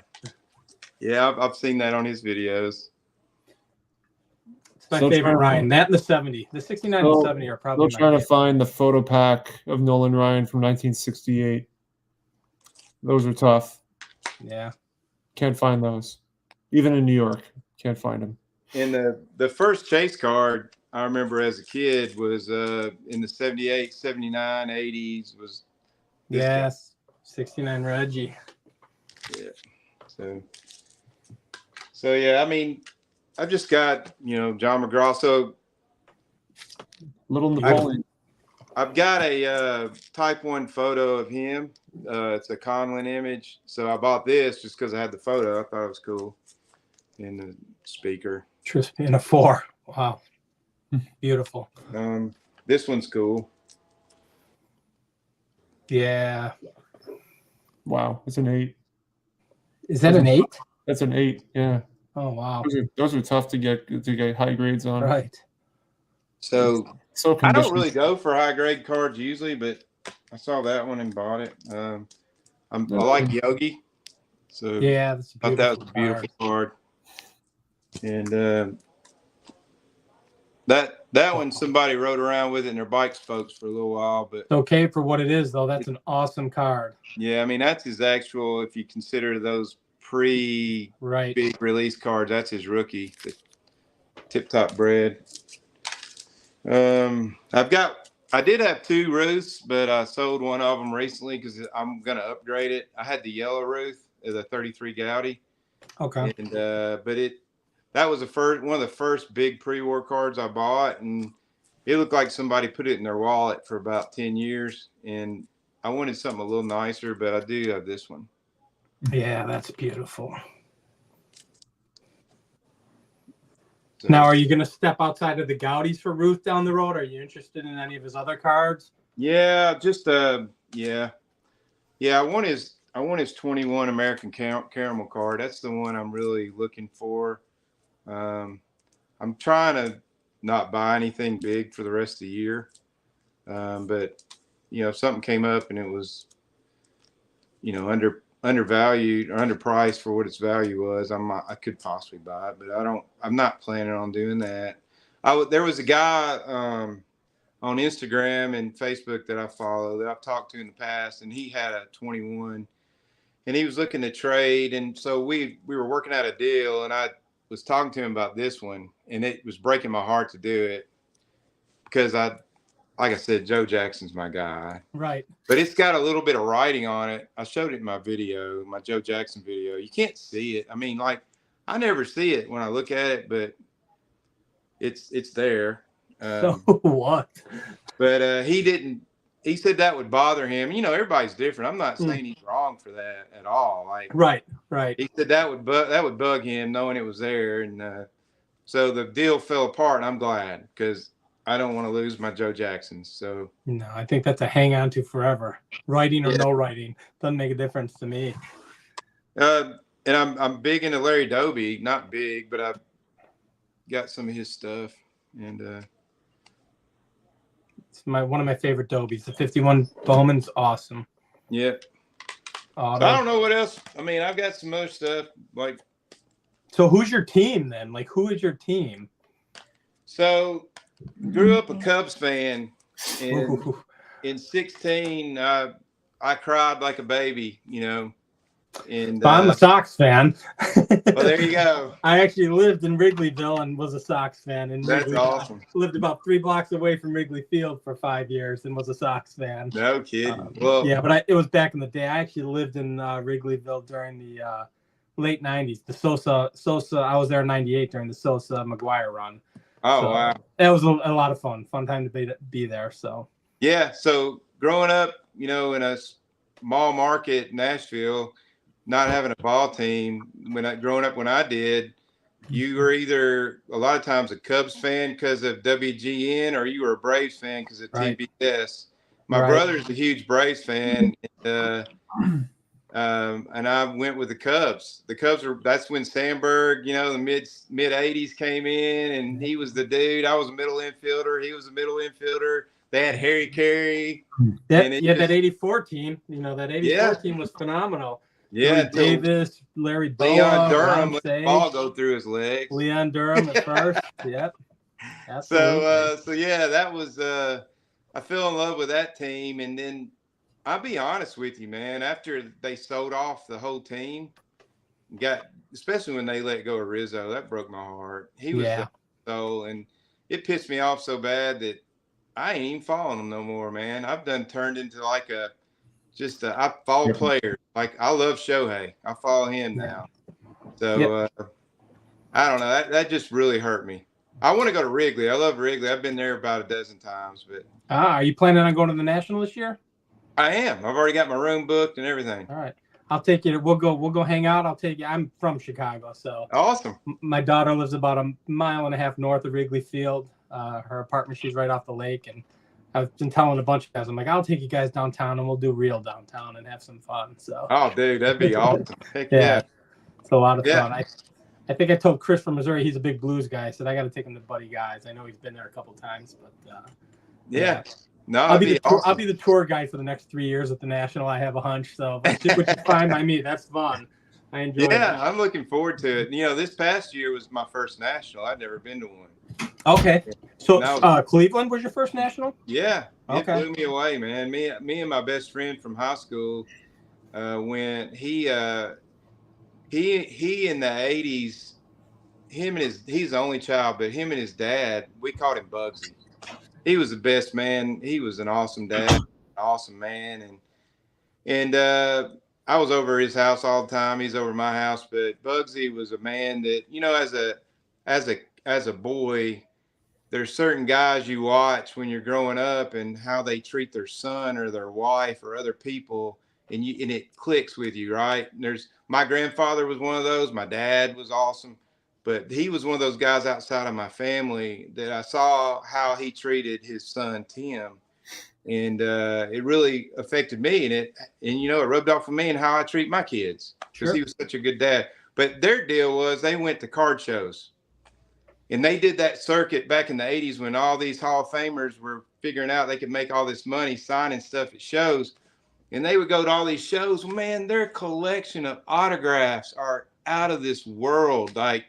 I've seen that on his videos. It's my favorite Ryan. That and the 70. The 69 and 70 are probably. Still trying to find the photo pack of Nolan Ryan from 1968. Those are tough. Yeah. Can't find those. Even in New York, can't find them. And the first chase card I remember as a kid was in the 78, 79, 80s was. Yes. 69 Reggie. Yeah. So yeah, I mean, I've just got, John McGraw. So little Napoleon. I've got a Type 1 photo of him. It's a Conlon image. So I bought this just because I had the photo. I thought it was cool. In the speaker. In a 4. Wow. Beautiful. This one's cool. Yeah. Wow. It's an 8. Is that an 8? That's an 8. Yeah. Oh wow. Those are tough to get high grades on. Right. So I don't really go for high grade cards usually, but I saw that one and bought it. I like Yogi. So yeah, I thought that was a beautiful card. And that one somebody rode around with it in their bike spokes for a little while, but it's okay for what it is though. That's an awesome card. Yeah, I mean that's his actual. If you consider those big release cards, that's his rookie, the Tip Top Bread. I did have 2 Ruths, but I sold one of them recently because I'm gonna upgrade it. I had the yellow Ruth, the 33 Gowdy. Okay. And that was one of the first big pre-war cards I bought, and it looked like somebody put it in their wallet for about 10 years. And I wanted something a little nicer, but I do have this one. Yeah, that's beautiful. So, Now, are you going to step outside of the Gaudis for Ruth down the road? Are you interested in any of his other cards? yeah, just yeah. I want his 21 American Caramel card. That's the one I'm really looking for. I'm trying to not buy anything big for the rest of the year. But if something came up and it was, undervalued or underpriced for what its value was, I could possibly buy it, but I'm not planning on doing that. There was a guy on Instagram and Facebook that I follow that I've talked to in the past, and he had a 21 and he was looking to trade. And so we were working out a deal, and I was talking to him about this one, and it was breaking my heart to do it because like I said, Joe Jackson's my guy. Right. But it's got a little bit of writing on it. I showed it in my video, my Joe Jackson video. You can't see it. I mean, like, I never see it when I look at it, but it's there. So what? But he said that would bother him. Everybody's different. I'm not saying he's wrong for that at all. Like, right. He said that would bug him knowing it was there. And so the deal fell apart, and I'm glad because I don't want to lose my Joe Jacksons. So no, I think that's a hang on to forever. Writing or no writing doesn't make a difference to me. And I'm big into Larry Doby. Not big, but I've got some of his stuff. And it's one of my favorite Dobies. The 51 Bowman's awesome. Yep. So I don't know what else. I mean, I've got some other stuff like. So who's your team then? Like, who is your team? So grew up a Cubs fan, and in 16, I cried like a baby, And I'm a Sox fan. Well, there you go. I actually lived in Wrigleyville and was a Sox fan. And that's awesome. Lived about 3 blocks away from Wrigley Field for 5 years and was a Sox fan. No kidding. Yeah, but it was back in the day. I actually lived in Wrigleyville during the late 90s. The Sosa. I was there in 98 during the Sosa McGuire run. Oh, so, wow. That was a lot of fun. Fun time to be there. So yeah. So growing up, in a small market, Nashville, not having a ball team, growing up when I did, you were either a lot of times a Cubs fan because of WGN, or you were a Braves fan because of TBS. My brother's a huge Braves fan, and I went with the Cubs. The Cubs that's when Sandberg, the mid 80s came in, and he was the dude. I was a middle infielder. He was a middle infielder. They had Harry Carey. That 84 team, that 84 team was phenomenal. Yeah, Davis, Larry Boa, Leon Durham let the ball go through his legs. Leon Durham at first. Yep. Absolutely. So yeah, that was I fell in love with that team, and then I'll be honest with you, man. After they sold off the whole team, especially when they let go of Rizzo, that broke my heart. He was the soul, and it pissed me off so bad that I ain't even following them no more, man. I've turned into like I follow players. Like, I love Shohei. I follow him now. So I don't know. That just really hurt me. I want to go to Wrigley. I love Wrigley. I've been there about a dozen times. But are you planning on going to the National this year? I am. I've already got my room booked and everything. All right. I'll take you. We'll go hang out. I'll take you. I'm from Chicago, so awesome. My daughter lives about 1.5 miles north of Wrigley Field. Her apartment, she's right off the lake, and I've been telling a bunch of guys, I'm like, I'll take you guys downtown and we'll do real downtown and have some fun. So. Oh, dude, that'd be awesome. Heck yeah. It's a lot of fun. I think I told Chris from Missouri, he's a big blues guy. I said, I got to take him to Buddy Guys. I know he's been there a couple times, but no, I'll be the tour guide for the next 3 years at the National. I have a hunch. So, which is fine by me. That's fun. I enjoy it. Yeah, I'm looking forward to it. This past year was my first National. I'd never been to one. Okay. So Cleveland was your first National? Yeah. It blew me away, man. Me and my best friend from high school went. He in the 80s, he's the only child, but him and his dad, we called him Bugsy. He was the best man. He was an awesome dad, awesome man. And I was over his house all the time. He's over my house, but Bugsy was a man that, as a boy, there's certain guys you watch when you're growing up and how they treat their son or their wife or other people, and it clicks with you, right? And there's my grandfather was one of those. My dad was awesome, but he was one of those guys outside of my family that I saw how he treated his son Tim, and it really affected me. And it rubbed off on me and how I treat my kids because he was such a good dad. But their deal was they went to card shows. And they did that circuit back in the 80s when all these Hall of Famers were figuring out they could make all this money signing stuff at shows. And they would go to all these shows. Man, their collection of autographs are out of this world, like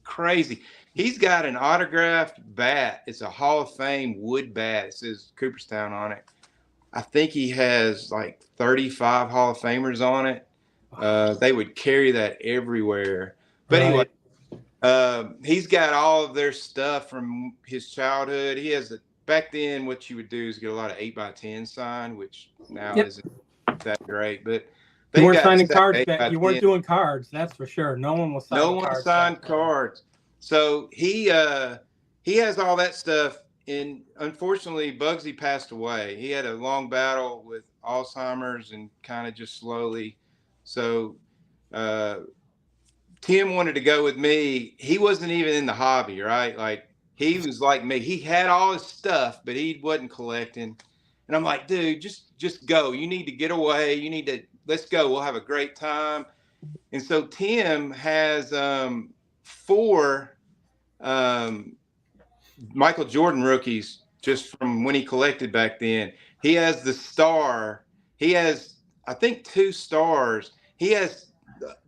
crazy. He's got an autographed bat. It's a Hall of Fame wood bat. It says Cooperstown on it. I think he has like 35 Hall of Famers on it. They would carry that everywhere. But anyway, he's got all of their stuff from his childhood. He has back then what you would do is get a lot of 8x10 signed, which now isn't that great. But you weren't signing cards. You weren't doing cards, that's for sure. No one was signing cards. No one signed cards. So he has all that stuff. And unfortunately, Bugsy passed away. He had a long battle with Alzheimer's and kind of just slowly. So Tim wanted to go with me. He wasn't even in the hobby, right? Like he was like me. He had all his stuff, but he wasn't collecting. And I'm like, dude, just go. You need to get away. Let's go. We'll have a great time. And so Tim has 4 Michael Jordan rookies just from when he collected back then. He has the star. He has, I think, 2 stars. He has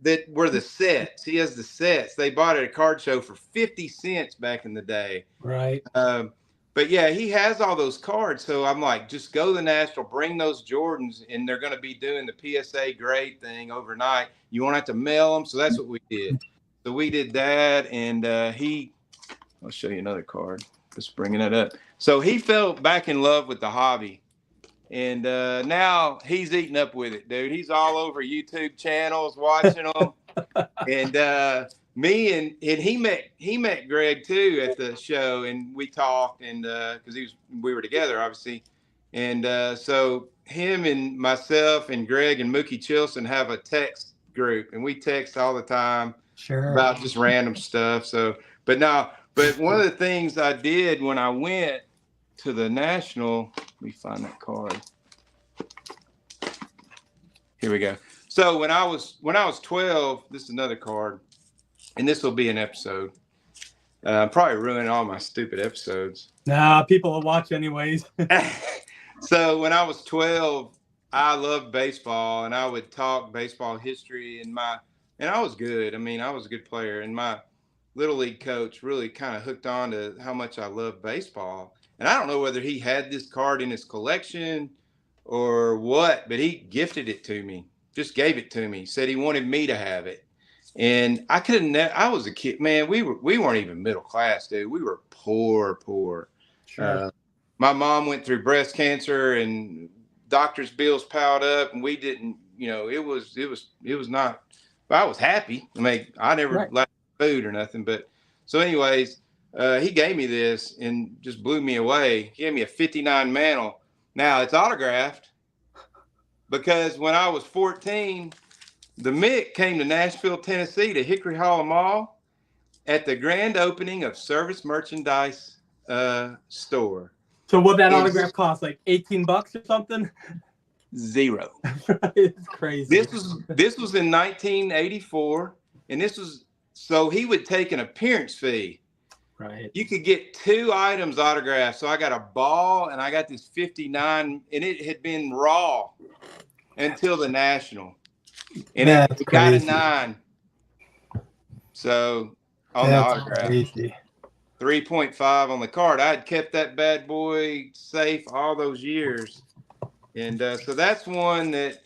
that were the sets. He has the sets. They bought at a card show for 50 cents back in the day. Right. But yeah, he has all those cards. So I'm like, just go to the National, bring those Jordans, and they're going to be doing the PSA grade thing overnight. You won't have to mail them. So that's what we did. So we did that. And I'll show you another card. Just bringing it up. So he fell back in love with the hobby. And now he's eating up with it, dude. He's all over YouTube channels watching them. And me and he met Greg too at the show, and we talked, and because we were together obviously. And so him and myself and Greg and Mookie Chilson have a text group, and we text all the time about just random stuff. So but one of the things I did when I went to the National, let me find that card. Here we go. So when I was 12, this is another card, and this will be an episode. I'm probably ruining all my stupid episodes. Nah, people will watch anyways. So when I was 12, I loved baseball, and I would talk baseball history, and I was good. I mean, I was a good player, and my little league coach really kind of hooked on to how much I loved baseball. And I don't know whether he had this card in his collection or what, but he gifted it to me, just gave it to me, said he wanted me to have it. And I was a kid, man. We weren't even middle class, dude. We were poor. Sure. My mom went through breast cancer and doctor's bills piled up, and we didn't, it was not, I was happy. I mean, I never lacked food or nothing, but so anyways, he gave me this and just blew me away. He gave me a 59 Mantle. Now it's autographed because when I was 14, the Mick came to Nashville, Tennessee to Hickory Hollow Mall at the grand opening of Service Merchandise store. So what that autograph cost, like $18 or something? Zero. It's crazy. This was in 1984, and so he would take an appearance fee. Right. You could get 2 items autographed. So I got a ball and I got this 59, and it had been raw until the National. And it got a 9. So on the autograph, 3.5 on the card. I had kept that bad boy safe all those years. And so that's one that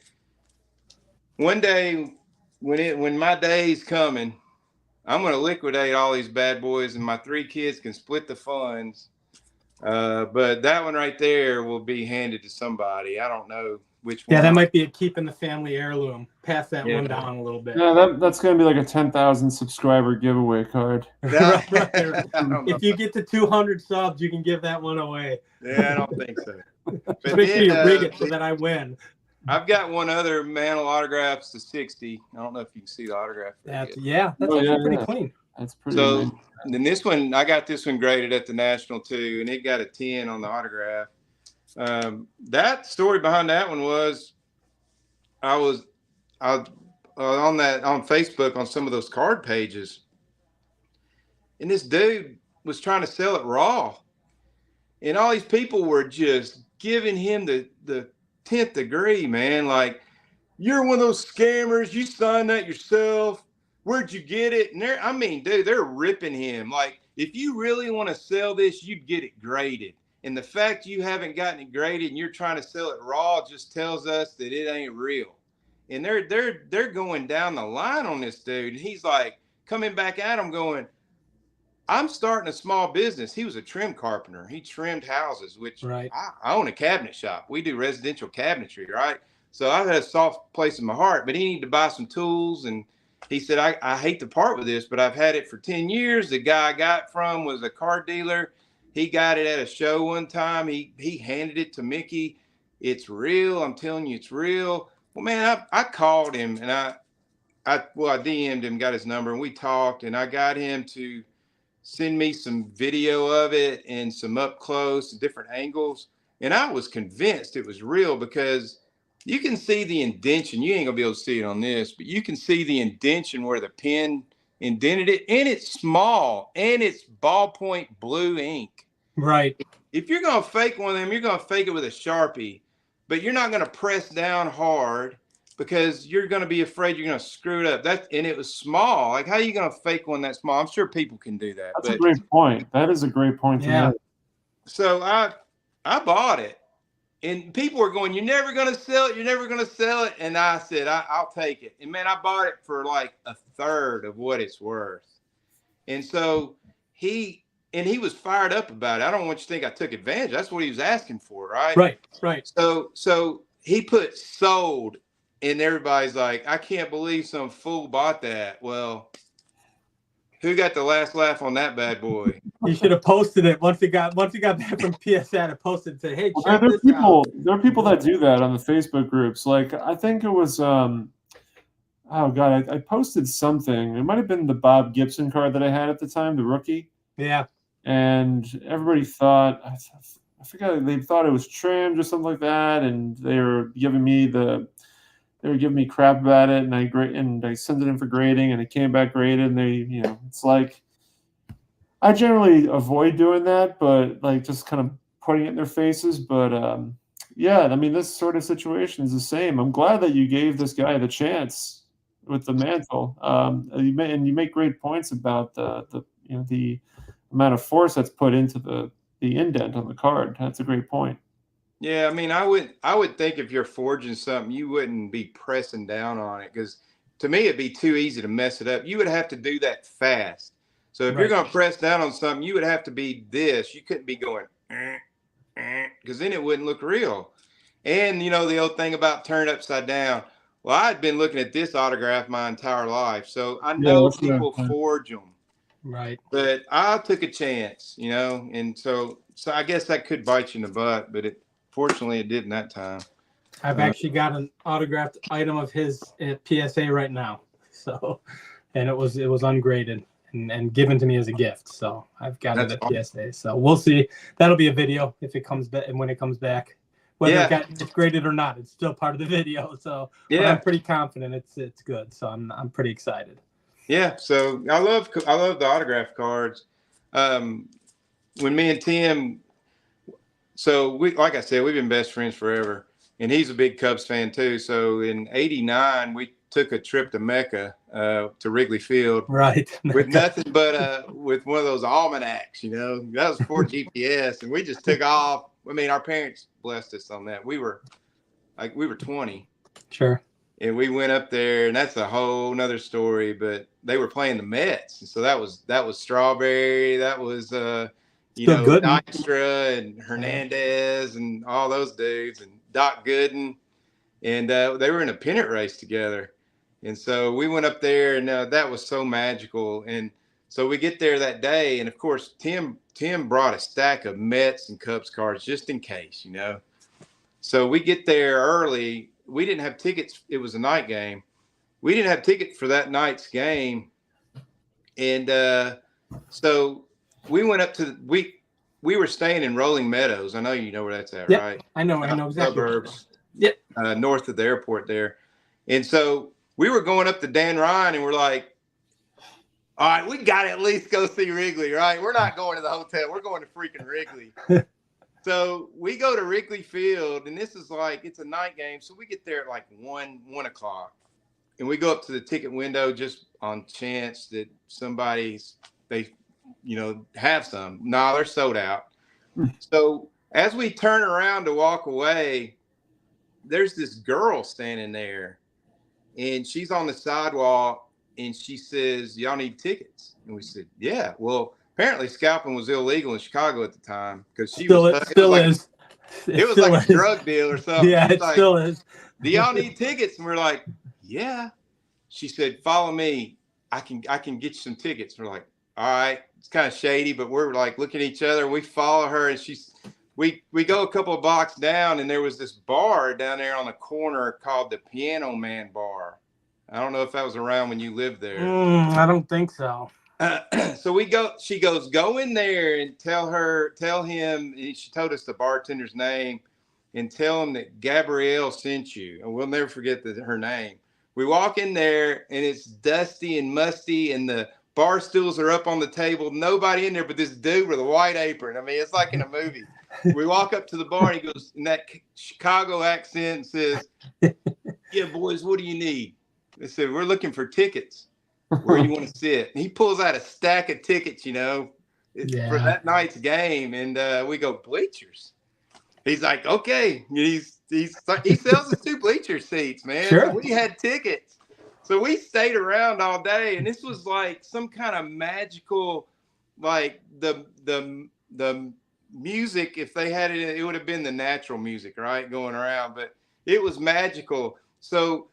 one day when my day's coming, I'm going to liquidate all these bad boys, and my 3 kids can split the funds. But that one right there will be handed to somebody. I don't know which one. Yeah, that might be a keeping the family heirloom. Pass that one down a little bit. Yeah, that's going to be like a 10,000 subscriber giveaway card. Right. If you get to 200 subs, you can give that one away. Yeah, I don't think so. But Make sure you rig it so that I win. I've got one other Mantle autographs to 60. I don't know if you can see the autograph. That's pretty clean. That's pretty. So nice. then this one, I got this one graded at the National too, and it got a 10 on the autograph. That story behind that one was, I was on Facebook on some of those card pages, and this dude was trying to sell it raw, and all these people were just giving him the 10th degree, man. Like, you're one of those scammers. You signed that yourself. Where'd you get it? And they're ripping him. Like, if you really want to sell this, you'd get it graded. And the fact you haven't gotten it graded and you're trying to sell it raw just tells us that it ain't real. And they're going down the line on this dude. And he's like coming back at him going, I'm starting a small business. He was a trim carpenter. He trimmed houses, which I own a cabinet shop. We do residential cabinetry, right? So I had a soft place in my heart, but he needed to buy some tools. And he said, I hate to part with this, but I've had it for 10 years. The guy I got from was a car dealer. He got it at a show one time. He handed it to Mickey. It's real. I'm telling you, it's real. Well, man, I called him and I DM'd him, got his number, and we talked, and I got him to send me some video of it and some up close and different angles. And I was convinced it was real because you can see the indention. You ain't gonna be able to see it on this, but you can see the indention where the pen indented it, and it's small, and it's ballpoint blue ink. Right. If you're gonna fake one of them, you're gonna fake it with a Sharpie, but you're not gonna press down hard because you're gonna be afraid you're gonna screw it up. And it was small. Like, how are you gonna fake one that small? I'm sure people can do that. That's a great point. That is a great point to make. So I bought it. And people were going, you're never going to sell it. You're never going to sell it. And I said, I'll take it. And man, I bought it for like a third of what it's worth. And so he was fired up about it. I don't want you to think I took advantage. That's what he was asking for. Right. Right. So he put sold, and everybody's like, I can't believe some fool bought that. Well, who got the last laugh on that bad boy? You should have posted it once he got back from PSA to post it and say, "Hey, check this out." There are people that do that on the Facebook groups. Like, I think it was oh god, I posted something. It might have been the Bob Gibson card that I had at the time, the rookie. Yeah. And everybody thought, I forgot, they thought it was trimmed or something like that, and they were giving me crap about it, and I sent it in for grading, and it came back graded, and it's like, I generally avoid doing that, but like just kind of putting it in their faces. But yeah, I mean, this sort of situation is the same. I'm glad that you gave this guy the chance with the Mantle. You make great points about the amount of force that's put into the indent on the card. That's a great point. Yeah, I mean, I would think if you're forging something, you wouldn't be pressing down on it, because to me it'd be too easy to mess it up. You would have to do that fast. So if you're going to press down on something, you would have to be this. You couldn't be going, because then it wouldn't look real. And the old thing about turn upside down. Well, I'd been looking at this autograph my entire life, so I know people forge them. Right. But I took a chance, and so I guess that could bite you in the butt, but fortunately it didn't that time. I've actually got an autographed item of his at PSA right now. So, and it was ungraded and given to me as a gift. So I've got it at PSA. So we'll see. That'll be a video if it comes back, and when it comes back, whether it's graded or not, it's still part of the video. So I'm pretty confident it's good. So I'm pretty excited. Yeah. So I love the autograph cards. When me and Tim, so like I said, we've been best friends forever, and he's a big Cubs fan too. So in '89, we took a trip to Mecca, to Wrigley Field, right, with nothing but with one of those almanacs. That was before GPS, and we just took off. I mean, our parents blessed us on that. We were 20, sure, and we went up there, and that's a whole nother story. But they were playing the Mets, and so that was Strawberry, that was Dykstra and Hernandez and all those dudes, and Doc Gooden. and they were in a pennant race together. And so we went up there, and that was so magical. And so we get there that day, and of course Tim brought a stack of Mets and Cubs cards just in case, you know. So we get there early. We didn't have tickets. It was a night game. We didn't have tickets for that night's game, and so we went up to we were staying in Rolling Meadows. I know you know where that's at, Yep, right? I know exactly. Suburbs. Yep. North of the airport there. And so we were going up to Dan Ryan, and we're like, all right, we got to at least go see Wrigley, right? We're not going to the hotel. We're going to freaking Wrigley. So we go to Wrigley Field, and this is like, it's a night game. So we get there at like 1 o'clock, and we go up to the ticket window just on chance that they have some. No, they're sold out. So as we turn around to walk away, there's this girl standing there, and she's on the sidewalk, and she says, y'all need tickets? And we said, yeah. Well, apparently scalping was illegal in Chicago at the time, because it was like a drug deal or something. Yeah, it like, still is. Do y'all need tickets? And we're like, yeah. She said, follow me. I can get you some tickets. We're like, all right. It's kind of shady, but we're like looking at each other, and we follow her, and we go a couple of blocks down, and there was this bar down there on the corner called the Piano Man Bar. I don't know if that was around when you lived there. I don't think so. So she goes, go in there and tell him, she told us the bartender's name, and tell him that Gabrielle sent you. And we'll never forget her name. We walk in there, and it's dusty and musty, and the bar stools are up on the table. Nobody in there but this dude with a white apron. I mean, it's like in a movie. We walk up to the bar, and he goes in that Chicago accent and says, yeah, boys, what do you need? They said, we're looking for tickets. Where you want to sit? And he pulls out a stack of tickets, for that night's game. And we go, bleachers. He's like, okay. He sells us 2 bleacher seats, man. Sure. So we had tickets. So we stayed around all day, and this was like some kind of magical, like the music. If they had it, it would have been the natural music, right, going around. But it was magical. So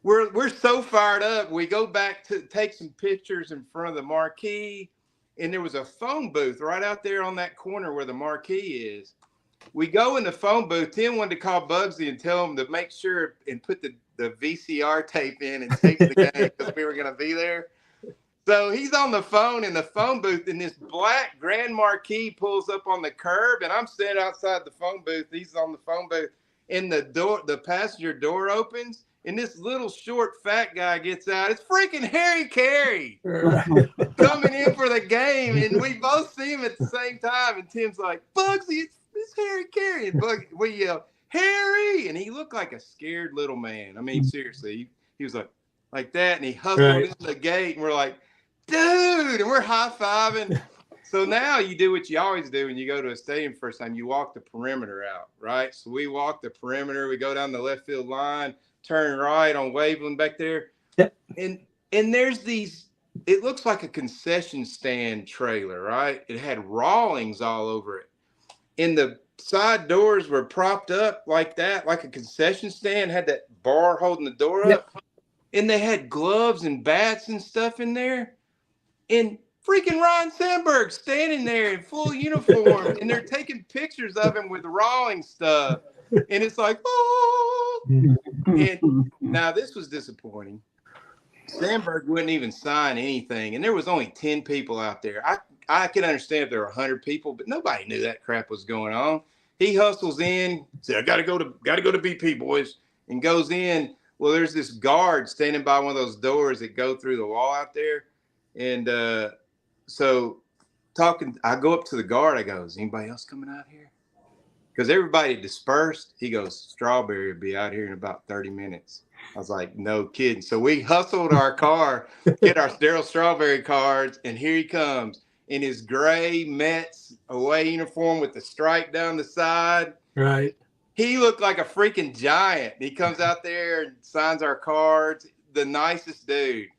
we're so fired up. We go back to take some pictures in front of the marquee, and there was a phone booth right out there on that corner where the marquee is. We go in the phone booth. Tim wanted to call Bugsy and tell him to make sure and put the VCR tape in and tape the game because we were going to be there. So he's on the phone in the phone booth, and this black Grand Marquis pulls up on the curb, and I'm standing outside the phone booth. He's on the phone booth, and the passenger door opens, and this little short fat guy gets out. It's freaking Harry Carey coming in for the game, and we both see him at the same time. And Tim's like, Bugsy, it's Harry Carey. And we yell, Harry! And he looked like a scared little man. I mean, seriously, he was like that, and he hustled into the gate, and we're like, dude, and we're high-fiving. So now you do what you always do when you go to a stadium first time. You walk the perimeter out, right? So we walk the perimeter. We go down the left field line, turn right on Waveland back there. Yep. And there's these, it looks like a concession stand trailer, right? It had Rawlings all over it. And the side doors were propped up like that, like a concession stand, had that bar holding the door up. And they had gloves and bats and stuff in there. And freaking Ron Sandberg standing there in full uniform, and they're taking pictures of him with Rawling stuff. And it's like, oh. And now this was disappointing. Sandberg wouldn't even sign anything, and there was only 10 people out there. I could understand if there were 100 people, but nobody knew that crap was going on. He hustles in, said, I gotta go to BP, boys, and goes in. Well, there's this guard standing by one of those doors that go through the wall out there. And so I go up to the guard. I go, is anybody else coming out here? Because everybody dispersed. He goes, Strawberry will be out here in about 30 minutes. I was like, no kidding. So we hustled our car, get our Daryl Strawberry cards, and here he comes in his gray Mets away uniform with the stripe down the side. Right. He looked like a freaking giant. He comes out there and signs our cards. The nicest dude.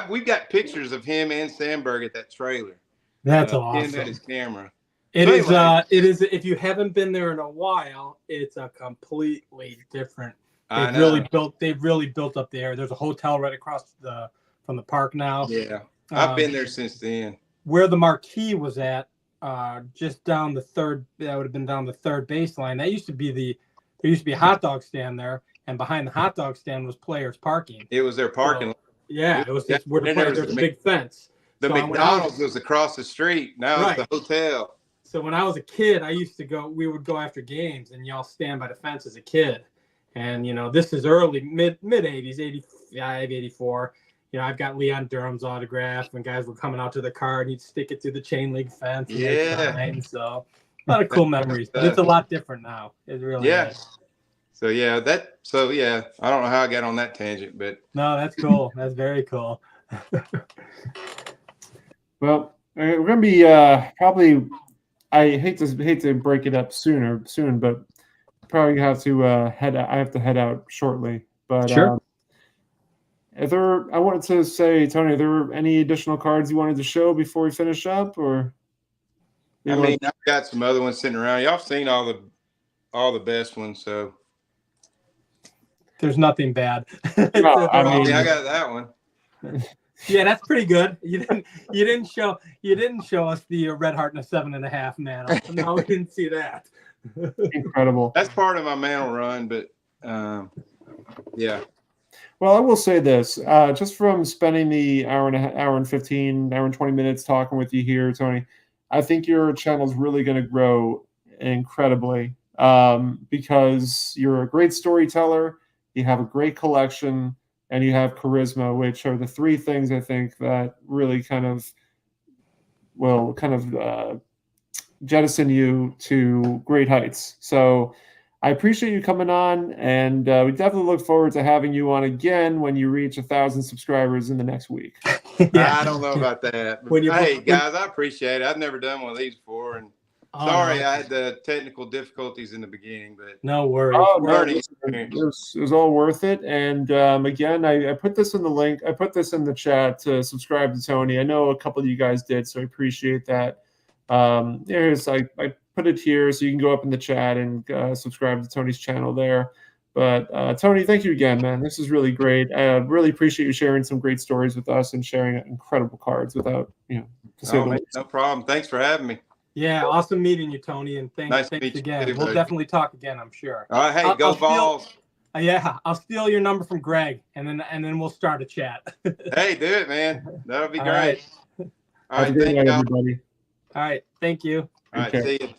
We've got pictures of him and Sandberg at that trailer. That's awesome. Him at his camera. It is. If you haven't been there in a while, it's a completely different I They've know. really built up the area. There's a hotel right across from the park now. Yeah, I've been there since then. Where the marquee was at, just down the third, that would have been down the third baseline. There used to be a hot dog stand there, and behind the hot dog stand was players parking. It was their parking lot. Yeah, it was just where the players. There's a big fence. The So McDonald's was across the street. Now it's the hotel. So when I was a kid, we would go after games, and y'all stand by the fence as a kid. And, this is early, mid 80s, 85, 84. I've got Leon Durham's autograph when guys were coming out to the car and he'd stick it through the chain link fence. And so a lot of cool memories. But it's a lot different now. It really is. So I don't know how I got on that tangent, but no, that's cool. That's very cool. Well, we're gonna be probably. I hate to break it up soon, but probably have to head. I have to head out shortly. But sure. I wanted to say, Tony, are there any additional cards you wanted to show before we finish up, or? I've got some other ones sitting around. Y'all seen all the best ones, so. There's nothing bad. No, I got that one. Yeah, that's pretty good. You didn't show us the Red Heart and a 7.5 Mantle. No, we didn't see that. Incredible. That's part of my Mantle run, but yeah. Well, I will say this: just from spending the hour and 20 minutes talking with you here, Tony, I think your channel is really going to grow incredibly because you're a great storyteller, you have a great collection, and you have charisma, which are the three things I think that really kind of jettison you to great heights. So I appreciate you coming on, and we definitely look forward to having you on again when you reach 1,000 subscribers in the next week. Yeah. I don't know about that. Hey, guys, I appreciate it. I've never done one of these before, and sorry I had the technical difficulties in the beginning, but no worries. It was all worth it. And again, I put this in the link. I put this in the chat to subscribe to Tony. I know a couple of you guys did, so I appreciate that. I put it here so you can go up in the chat and subscribe to Tony's channel there. But Tony, thank you again, man. This is really great. I really appreciate you sharing some great stories with us and sharing incredible cards without, to say the least. No problem. Thanks for having me. Yeah, awesome meeting you, Tony, and thanks again. We'll definitely talk again, I'm sure. All right, hey, go Balls. I'll steal your number from Greg, and then we'll start a chat. Hey, do it, man. That'll be great. Right. All right, thank you, everybody. All right, thank you. All right, see you.